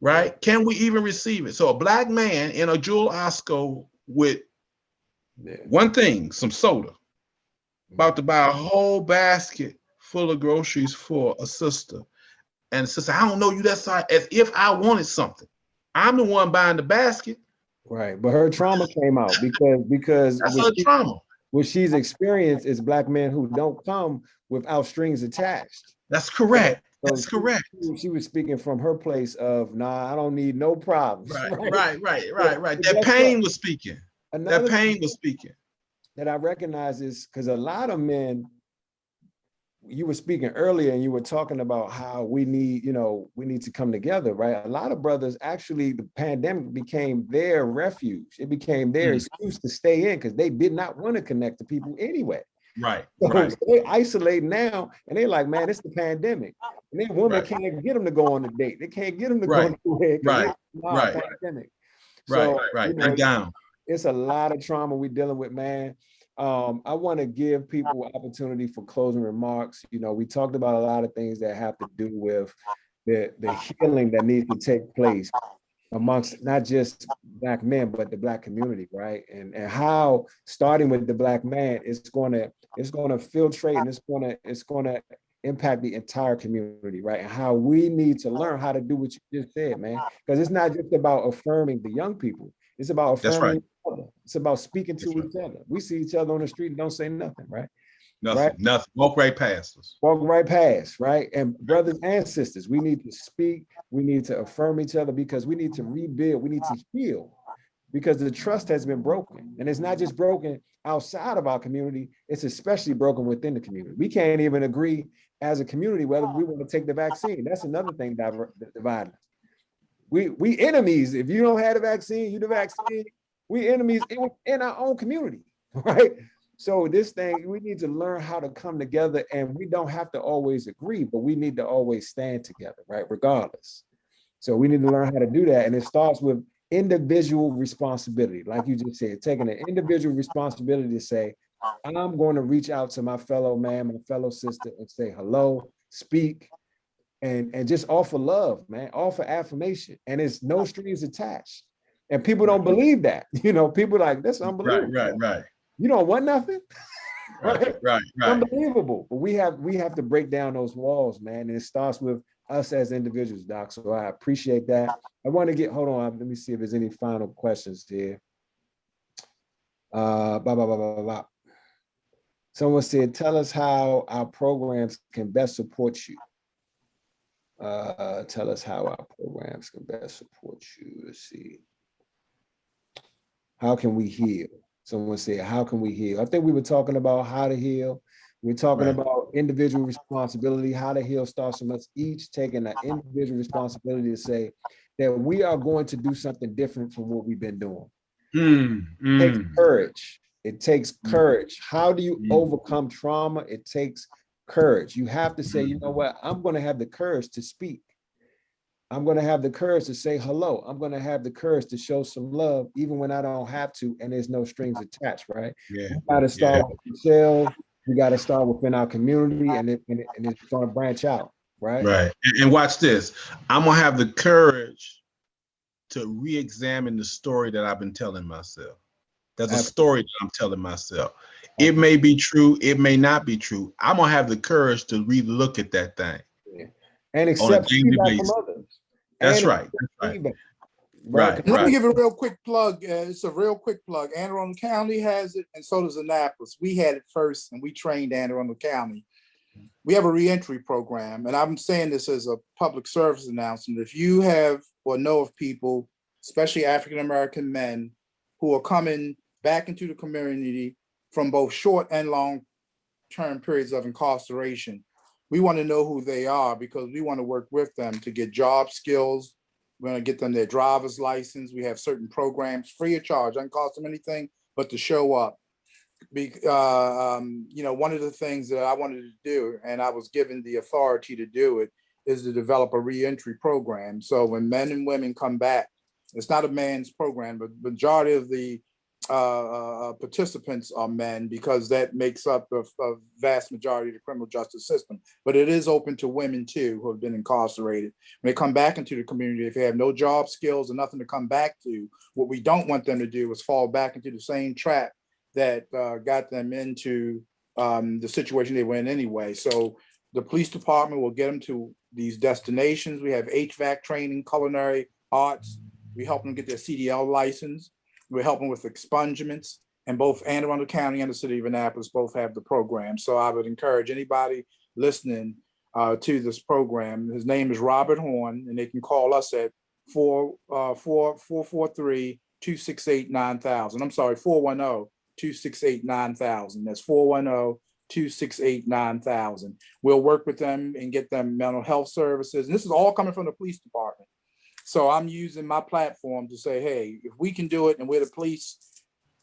S3: right?
S2: Yeah.
S3: Can we even receive it? So a black man in a Jewel Osco with one thing, some soda, about to buy a whole basket full of groceries for a sister. And the sister, I don't know you that side, as if I wanted something. I'm the one buying the basket.
S2: Right. But her trauma came out because
S3: That's her trauma.
S2: what she's experienced is black men who don't come without strings attached.
S3: That's correct.
S2: So
S3: That's correct.
S2: She was speaking from her place of, nah, I don't need no problems.
S3: Right. That pain was speaking. That pain was speaking.
S2: That I recognize is because a lot of men, you were speaking earlier and you were talking about how we need to come together, right? A lot of brothers, actually, the pandemic became their refuge. It became their excuse to stay in because they did not want to connect to people anyway.
S3: Right.
S2: So they isolate now and they're like, man, it's the pandemic. And then women can't get them to go on a date. They can't get them to go anywhere. Pandemic. So,
S3: I'm down.
S2: It's a lot of trauma we're dealing with, man. I want to give people an opportunity for closing remarks. We talked about a lot of things that have to do with the healing that needs to take place amongst not just black men, but the black community, right? And how starting with the black man, it's going to filtrate and it's going to impact the entire community, right? And how we need to learn how to do what you just said, man. Because it's not just about affirming the young people. It's about affirming each other. It's about speaking to each other. We see each other on the street and don't say nothing, right?
S3: Nothing. Walk right past us.
S2: Walk right past, right? And brothers and sisters, we need to speak. We need to affirm each other because we need to rebuild. We need to heal because the trust has been broken. And it's not just broken outside of our community. It's especially broken within the community. We can't even agree as a community whether we want to take the vaccine. That's another thing dividing us. We enemies. If you don't have the vaccine, you the vaccine. We enemies in our own community, right? So this thing, we need to learn how to come together, and we don't have to always agree, but we need to always stand together, right? Regardless. So we need to learn how to do that. And it starts with individual responsibility. Like you just said, taking an individual responsibility to say, I'm going to reach out to my fellow man, my fellow sister and say hello, speak, and just offer love, man, offer affirmation. And it's no strings attached. And people don't believe that. People are like, that's unbelievable.
S3: Right.
S2: You don't want nothing?
S3: Right.
S2: Unbelievable. But we have to break down those walls, man. And it starts with us as individuals, Doc. So I appreciate that. I want to hold on. Let me see if there's any final questions here. Someone said, tell us how our programs can best support you. Tell us how our programs can best support you. Let's see. How can we heal? Someone said, how can we heal? I think we were talking about how to heal. We're talking about individual responsibility. How to heal starts from us each taking an individual responsibility to say that we are going to do something different from what we've been doing. It takes courage. It takes courage. How do you overcome trauma? It takes courage. You have to say, you know what? I'm going to have the courage to speak. I'm going to have the courage to say hello. I'm going to have the courage to show some love, even when I don't have to, and there's no strings attached, right? We got to start with ourselves. We got to start within our community, and it's going to branch out, right?
S3: Right. And watch this. I'm going to have the courage to re-examine the story that I've been telling myself. There's a story that I'm telling myself. It may be true. It may not be true. I'm going to have the courage to re-look at that thing.
S2: And accept feedback from others.
S3: That's right. Right.
S4: Let me give a real quick plug. It's a real quick plug. Anne Arundel County has it, and so does Annapolis. We had it first, and we trained Anne Arundel County. We have a reentry program, and I'm saying this as a public service announcement. If you have or know of people, especially African-American men, who are coming back into the community from both short and long-term periods of incarceration, we want to know who they are because we want to work with them to get job skills. We're going to get them their driver's license. We have certain programs free of charge. Doesn't cost them anything but to show up. One of the things that I wanted to do, and I was given the authority to do it, is to develop a reentry program. So when men and women come back, it's not a man's program, but majority of the participants are men, because that makes up a vast majority of the criminal justice system. But it is open to women too who have been incarcerated. When they come back into the community, if they have no job skills and nothing to come back to, what we don't want them to do is fall back into the same trap that got them into the situation they were in anyway. So the police department will get them to these destinations. We have HVAC training, culinary arts. We help them get their CDL license. We're helping with expungements, and both Anne Arundel County and the city of Annapolis both have the program. So I would encourage anybody listening to this program. His name is Robert Horn, and they can call us at 443-268-9000. I'm sorry, 410-268-9000. That's 410-268-9000. We'll work with them and get them mental health services. And this is all coming from the police department. So I'm using my platform to say, hey, if we can do it and we're the police,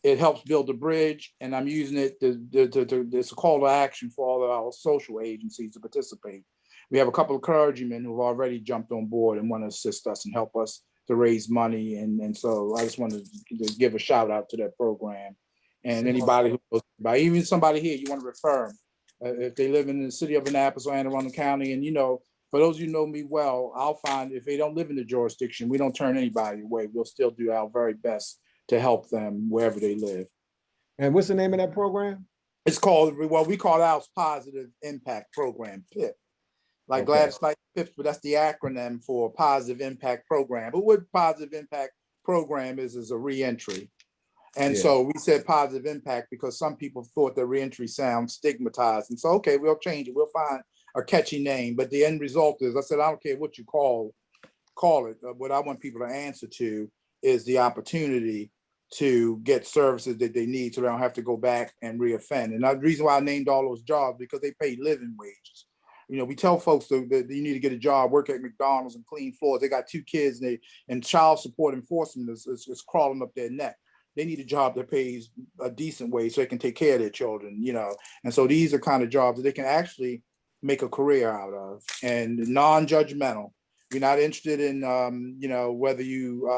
S4: it helps build a bridge. And I'm using it it's a call to action for all of our social agencies to participate. We have a couple of clergymen who've already jumped on board and want to assist us and help us to raise money. And so I just wanted to give a shout out to that program. And anybody who goes by, even somebody here, you want to refer them. If they live in the city of Annapolis or Anne Arundel County, and for those of you who know me well, I'll find if they don't live in the jurisdiction, we don't turn anybody away. We'll still do our very best to help them wherever they live.
S2: And what's the name of that program?
S4: It's called, well, we call ours Positive Impact Program, PIP. Like
S2: Okay.
S4: Gladys like PIP, but that's the acronym for Positive Impact Program. But what Positive Impact Program is a reentry. And so we said positive impact because some people thought that reentry sounds stigmatized. And so, okay, we'll change it. We'll find a catchy name. But the end result is, I said, I don't care what you call it. What I want people to answer to is the opportunity to get services that they need so they don't have to go back and reoffend. And the reason why I named all those jobs, because they pay living wages. We tell folks that you need to get a job, work at McDonald's and clean floors. They got 2 kids and child support enforcement is crawling up their neck. They need a job that pays a decent wage so they can take care of their children, And so these are kind of jobs that they can actually make a career out of, and non-judgmental. We're not interested in, whether you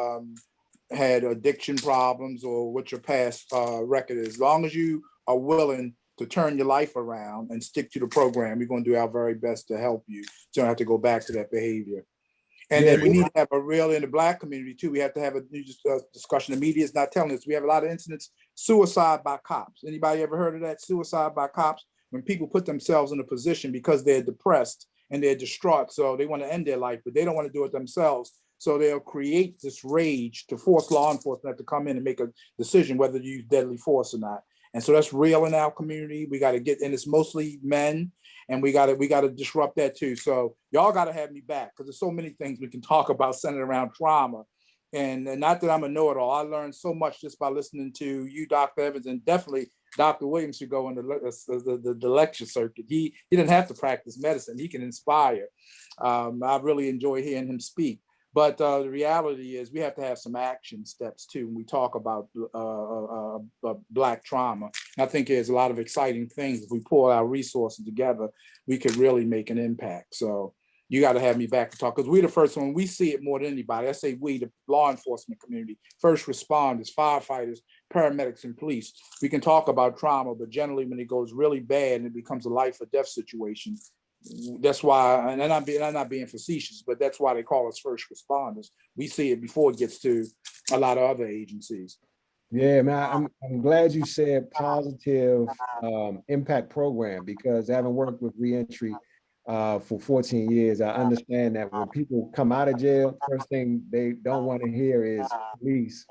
S4: had addiction problems or what your past record is. As long as you are willing to turn your life around and stick to the program, we're going to do our very best to help you so you don't have to go back to that behavior. And then we need to have a real, in the Black community too, we have to have a discussion. The media is not telling us. We have a lot of incidents, suicide by cops. Anybody ever heard of that? Suicide by cops? When people put themselves in a position because they're depressed and they're distraught, so they want to end their life, but they don't want to do it themselves. So they'll create this rage to force law enforcement to come in and make a decision whether to use deadly force or not. And so that's real in our community. We got to get, and it's mostly men, and we got to disrupt that too. So y'all got to have me back because there's so many things we can talk about centered around trauma. And not that I'm a know-it-all. I learned so much just by listening to you, Dr. Evans, and definitely Dr. Williams should go on the lecture circuit. He didn't have to practice medicine. He can inspire. I really enjoy hearing him speak. But the reality is we have to have some action steps too when we talk about Black trauma. I think there's a lot of exciting things. If we pull our resources together, we could really make an impact. So you got to have me back to talk, because we're the first one. We see it more than anybody. I say we, the law enforcement community, first responders, firefighters, paramedics, and police. We can talk about trauma, but generally when it goes really bad and it becomes a life or death situation, that's why, and I'm not being facetious, but that's why they call us first responders. We see it before it gets to a lot of other agencies.
S2: Yeah, man, I'm glad you said positive impact program, because having worked with reentry for 14 years, I understand that when people come out of jail, first thing they don't want to hear is police,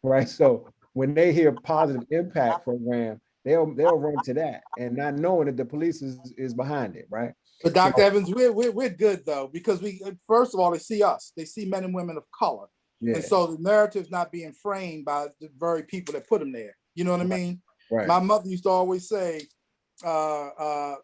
S2: right? So when they hear positive impact program, they'll run to that, and not knowing that the police is behind it, right?
S4: But Dr. Evans, we're good though, because we, first of all, they see us, they see men and women of color. Yeah. And so the narrative's not being framed by the very people that put them there. You know what I mean? Right. My mother used to always say, boy,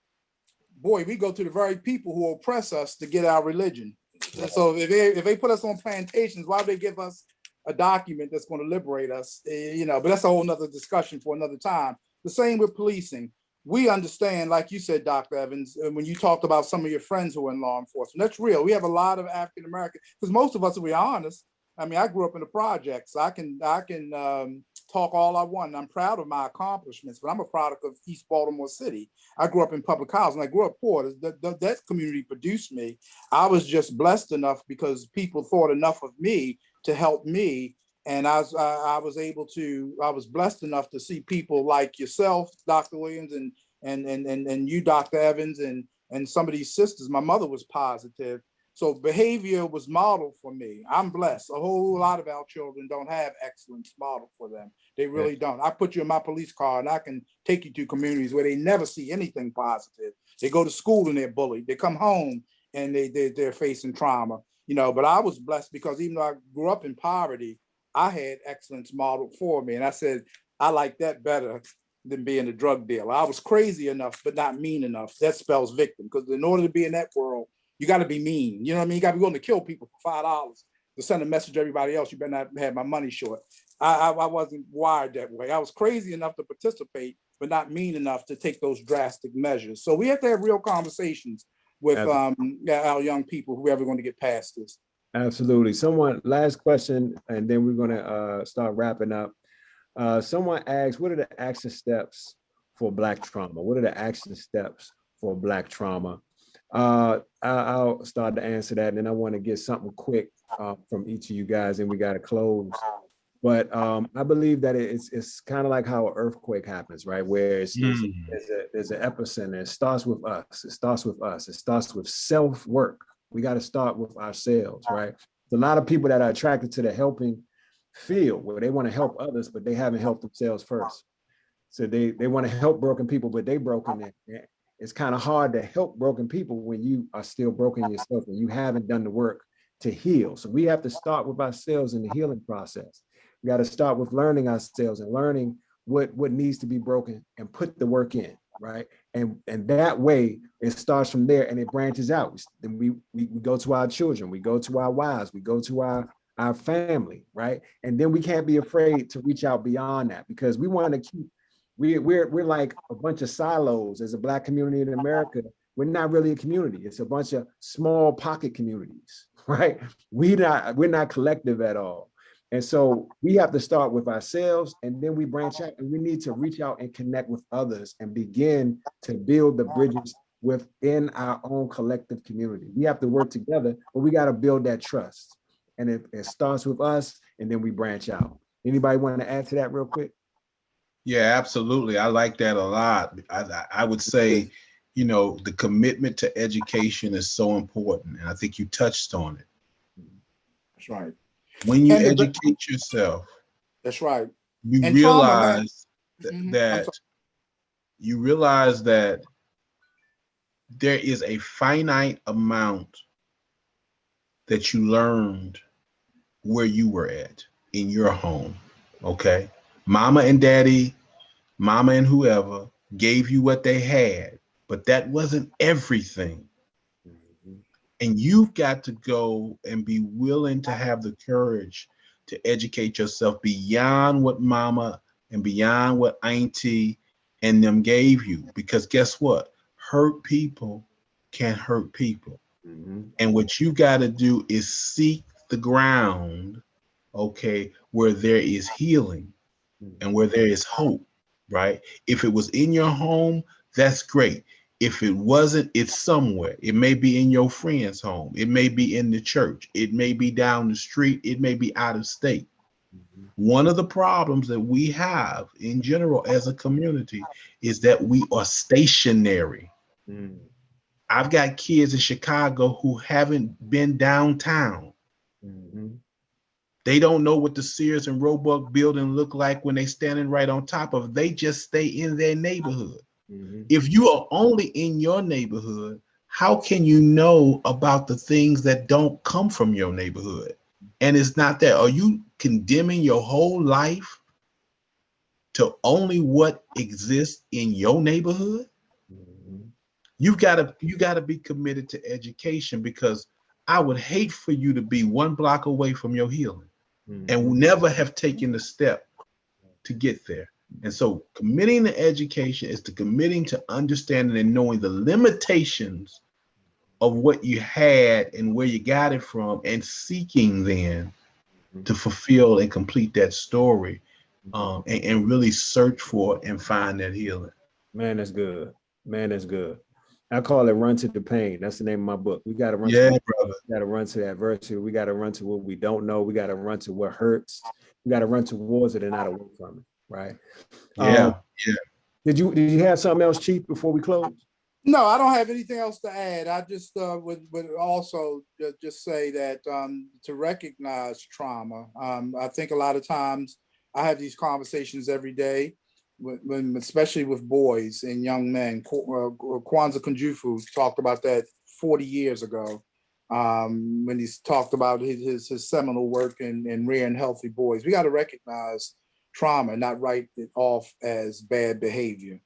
S4: we go to the very people who oppress us to get our religion. And so if they put us on plantations, why would they give us a document that's going to liberate us? But that's a whole nother discussion for another time. The same with policing. We understand, like you said, Dr. Evans, when you talked about some of your friends who are in law enforcement, that's real. We have a lot of African American, because most of us, to be honest, I mean, I grew up in the projects. I can talk all I want. And I'm proud of my accomplishments, but I'm a product of East Baltimore City. I grew up in public housing. I grew up poor. That community produced me. I was just blessed enough because people thought enough of me to help me. And I was blessed enough to see people like yourself, Dr. Williams, and you, Dr. Evans, and some of these sisters. My mother was positive. So behavior was modeled for me. I'm blessed. A whole lot of our children don't have excellence modeled for them. They really don't. I put you in my police car and I can take you to communities where they never see anything positive. They go to school and they're bullied. They come home and they're facing trauma. You know, but I was blessed because even though I grew up in poverty, I had excellence modeled for me. And I said, I like that better than being a drug dealer. I was crazy enough, but not mean enough. That spells victim, because in order to be in that world, you got to be mean. You know what I mean? You got to be willing to kill people for $5 to send a message to everybody else. You better not have my money short. I wasn't wired that way. I was crazy enough to participate, but not mean enough to take those drastic measures. So we have to have real conversations with our young people, whoever going to get past this.
S2: Absolutely. Someone, last question, and then we're going to start wrapping up. Someone asked, what are the action steps for Black trauma? What are the action steps for Black trauma? I'll start to answer that, and then I want to get something quick from each of you guys, and we got to close. But I believe that it's kind of like how an earthquake happens, right? Where there's an epicenter. It starts with us. It starts with us. It starts with self-work. We got to start with ourselves, right? There's a lot of people that are attracted to the helping field where they want to help others, but they haven't helped themselves first. So they want to help broken people, but they broken. It's kind of hard to help broken people when you are still broken yourself and you haven't done the work to heal. So we have to start with ourselves in the healing process. We got to start with learning ourselves and learning what needs to be broken and put the work in, right? And that way it starts from there and it branches out. Then we go to our children, we go to our wives, we go to our family, right? And then we can't be afraid to reach out beyond that, because we want to keep, we're like a bunch of silos as a Black community in America. We're not really a community. It's a bunch of small pocket communities, right? We're not collective at all. And so we have to start with ourselves, and then we branch out, and we need to reach out and connect with others and begin to build the bridges within our own collective community. We have to work together, but we got to build that trust. And it starts with us, and then we branch out. Anybody want to add to that real quick?
S3: Yeah, absolutely. I like that a lot. I would say, you know, the commitment to education is so important. And I think you touched on it.
S4: That's right.
S3: When you educate yourself,
S4: that's right.
S3: You
S4: and
S3: realize
S4: trauma,
S3: you realize that there is a finite amount that you learned where you were at in your home. Okay. Mama and daddy, mama and whoever gave you what they had, but that wasn't everything. And you've got to go and be willing to have the courage to educate yourself beyond what mama and beyond what auntie and them gave you. Because guess what? Hurt people can hurt people. And what you got to do is seek the ground, okay, where there is healing and where there is hope, right? If it was in your home, that's great. If it wasn't, it's somewhere. It may be in your friend's home. It may be in the church. It may be down the street. It may be out of state. One of the problems that we have in general as a community is that we are stationary. I've got kids in Chicago who haven't been downtown. They don't know what the Sears and Roebuck building look like when they standing right on top of it. They just stay in their neighborhood. If you are only in your neighborhood, how can you know about the things that don't come from your neighborhood? And it's not that. Are you condemning your whole life to only what exists in your neighborhood? You gotta be committed to education, because I would hate for you to be one block away from your healing and never have taken the step to get there. And so committing to education is to committing to understanding and knowing the limitations of what you had and where you got it from, and seeking then to fulfill and complete that story, and really search for and find that healing.
S2: Man, that's good. Man, that's good. I call it run to the pain. That's the name of my book. We got to run
S3: Yeah,
S2: to
S3: brother.
S2: we got to run to adversity. We got to run to what we don't know. We got to run to what hurts. We got to run towards it and not away from it. Right.
S3: Yeah. Yeah.
S2: Did you have something else, Chief, before we close?
S4: No, I don't have anything else to add. I just would also just say that to recognize trauma. I think a lot of times I have these conversations every day, when especially with boys and young men. Kwanzaa Kunjufu talked about that 40 years ago, when he talked about his seminal work in rearing healthy boys. We got to recognize trauma and not write it off as bad behavior.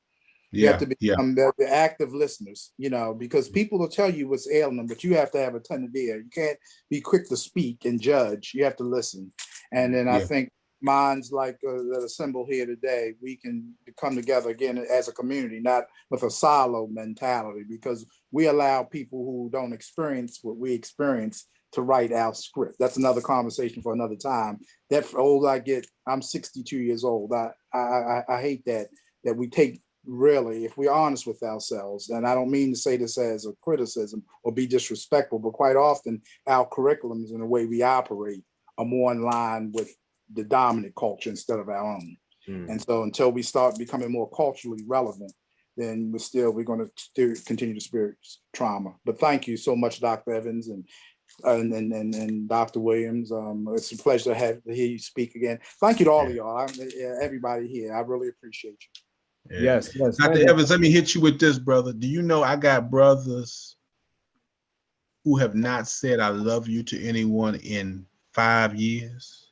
S4: You have to become the active listeners, because people will tell you what's ailing them, but you have to have a ton of ear. You can't be quick to speak and judge. You have to listen. And then I think minds like that assemble here today, we can come together again as a community, not with a silo mentality, because we allow people who don't experience what we experience to write our script. That's another conversation for another time. That old I get, I'm 62 years old. I hate that we take, really, if we're honest with ourselves, and I don't mean to say this as a criticism or be disrespectful, but quite often our curriculums and the way we operate are more in line with the dominant culture instead of our own. And so until we start becoming more culturally relevant, then we're going to continue to experience trauma. But thank you so much, Dr. Evans and Dr. Williams. It's a pleasure to hear you speak again. Thank you to all of y'all, everybody here. I really appreciate you.
S2: Yes.
S3: Dr. Evans, let me hit you with this, brother. Do you know I got brothers who have not said I love you to anyone in 5 years?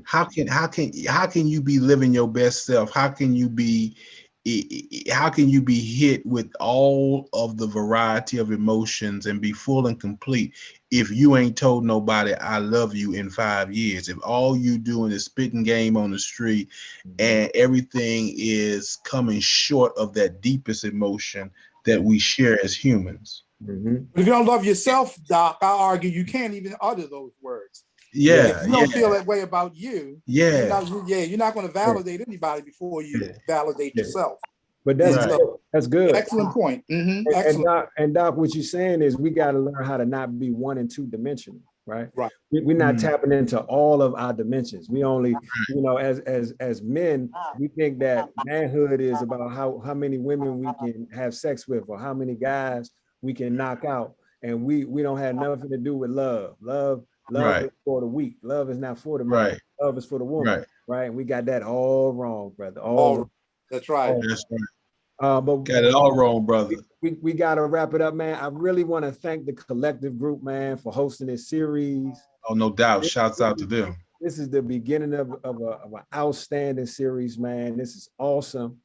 S3: How can you be living your best self? How can you be hit with all of the variety of emotions and be full and complete if you ain't told nobody I love you in 5 years? If all you doing is spitting game on the street and everything is coming short of that deepest emotion that we share as humans.
S4: If you don't love yourself, Doc, I argue you can't even utter those words.
S3: Yeah,
S4: if you don't feel that way about you, you're not going to validate anybody before you validate yourself.
S2: But that's good.
S4: Excellent point. Excellent.
S2: And Doc, what you're saying is we got to learn how to not be 1 and 2 dimensional, right?
S4: Right.
S2: We're not tapping into all of our dimensions. We only, as men, we think that manhood is about how many women we can have sex with or how many guys we can knock out, and we don't have nothing to do with love. Love is for the weak. Love is not for the man. Love is for the woman. Right. And we got that all wrong, brother. All wrong.
S4: That's right.
S3: That's right.
S2: But
S3: got it all wrong, brother.
S2: We got to wrap it up, man. I really want to thank the collective group, man, for hosting this series.
S3: Oh, no doubt. Shouts out to them.
S2: This is the beginning of an outstanding series, man. This is awesome.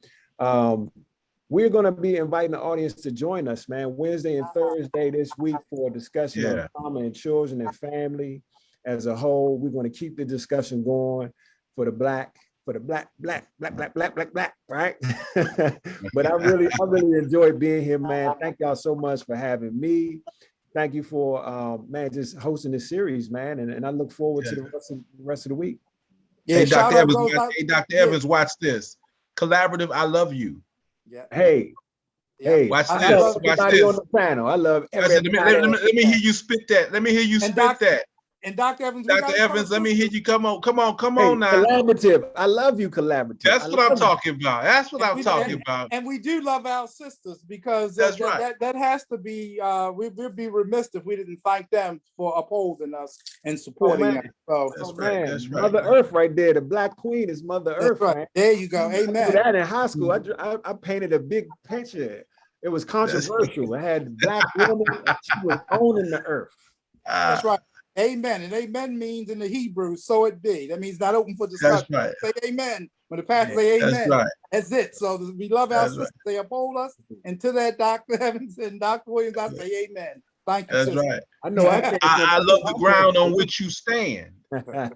S2: We're going to be inviting the audience to join us, man, Wednesday and Thursday this week for a discussion on trauma and children and family as a whole. We're going to keep the discussion going for the black, right? But I really enjoyed being here, man. Thank y'all so much for having me. Thank you for, just hosting this series, man. And I look forward to the rest of the week.
S3: Yeah, hey, Dr. Evans, watch this. Collaborative, I love you.
S4: Yeah.
S2: Hey,
S3: watch
S2: this.
S3: Watch this.
S2: On the panel. I love everybody.
S3: Let me hear you spit that. Let me hear you spit that.
S4: And Dr. Evans,
S3: let me hear you. Come on now.
S2: Collaborative. I love you, collaborative.
S3: That's what I'm talking about. That's what I'm talking about.
S4: And we do love our sisters because that has to be. We'd be remiss if we didn't thank them for upholding us and supporting us. So,
S3: that's right.
S2: Mother Earth, right there. The Black Queen is Mother Earth.
S4: Right.
S2: Man.
S4: There you go. Amen.
S2: That in high school, I painted a big picture. It was controversial. I had the Black woman. And she was owning the earth.
S4: That's right. Amen. And amen means in the Hebrew, so it be. That means not open for discussion.
S3: That's right.
S4: Say amen. When the pastor say amen,
S3: that's right.
S4: That's it. So we love our sisters. Right. They uphold us. And to that, Dr. Evans and Dr. Williams, I say amen. Thank you.
S3: That's
S4: sister.
S3: right.
S2: I know.
S3: I love the ground on which you stand.
S2: I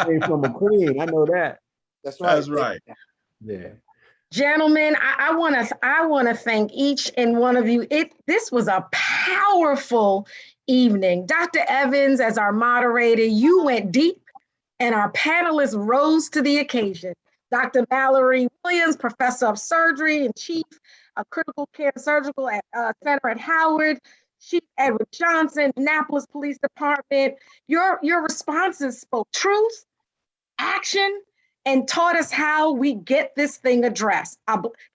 S2: came from a queen. I know that.
S4: That's right.
S3: That's right.
S2: Yeah.
S1: Gentlemen, I want to thank each and one of you. This was a powerful evening. Dr. Evans, as our moderator, you went deep and our panelists rose to the occasion. Dr. Mallory Williams, professor of surgery and chief of critical care surgical center at Howard, Chief Edward Johnson, Annapolis Police Department. Your responses spoke truth, action, and taught us how we get this thing addressed.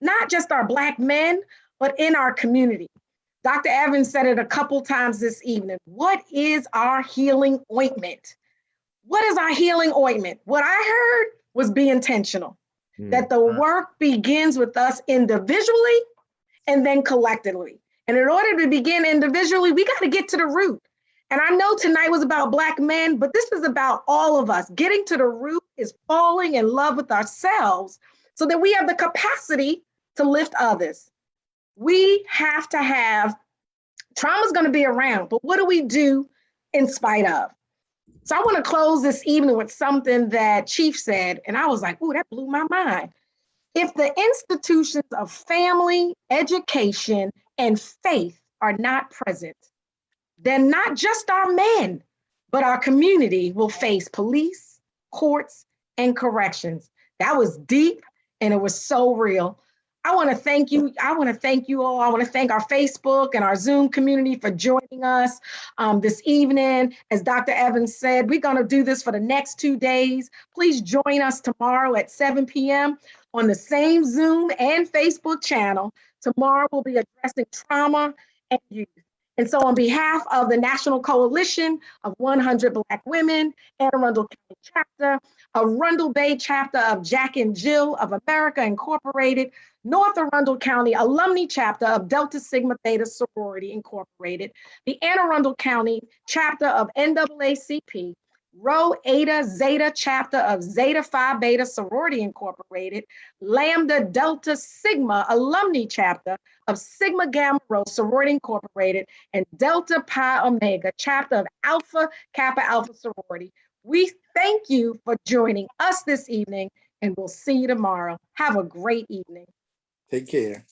S1: Not just our Black men, but in our community. Dr. Evans said it a couple times this evening. What is our healing ointment? What is our healing ointment? What I heard was be intentional, that the work begins with us individually and then collectively. And in order to begin individually, we got to get to the root. And I know tonight was about Black men, but this is about all of us. Getting to the root is falling in love with ourselves so that we have the capacity to lift others. We have to have, trauma's going to be around, but what do we do in spite of? So I want to close this evening with something that Chief said, and I was like, ooh, that blew my mind. If the institutions of family, education, and faith are not present, then not just our men, but our community will face police, courts, and corrections. That was deep, and it was so real. I want to thank you. I want to thank you all. I want to thank our Facebook and our Zoom community for joining us this evening. As Dr. Evans said, we're going to do this for the next 2 days. Please join us tomorrow at 7 p.m. on the same Zoom and Facebook channel. Tomorrow we'll be addressing trauma and youth. And so on behalf of the National Coalition of 100 Black Women, Anne Arundel County Chapter, Arundel Bay Chapter of Jack and Jill of America Incorporated, North Arundel County Alumnae Chapter of Delta Sigma Theta Sorority Incorporated, the Anne Arundel County Chapter of NAACP, Rho Eta Zeta Chapter of Zeta Phi Beta Sorority Incorporated, Lambda Delta Sigma Alumnae Chapter of Sigma Gamma Rho Sorority Incorporated, and Delta Pi Omega Chapter of Alpha Kappa Alpha Sorority. We thank you for joining us this evening, and we'll see you tomorrow. Have a great evening.
S4: Take care.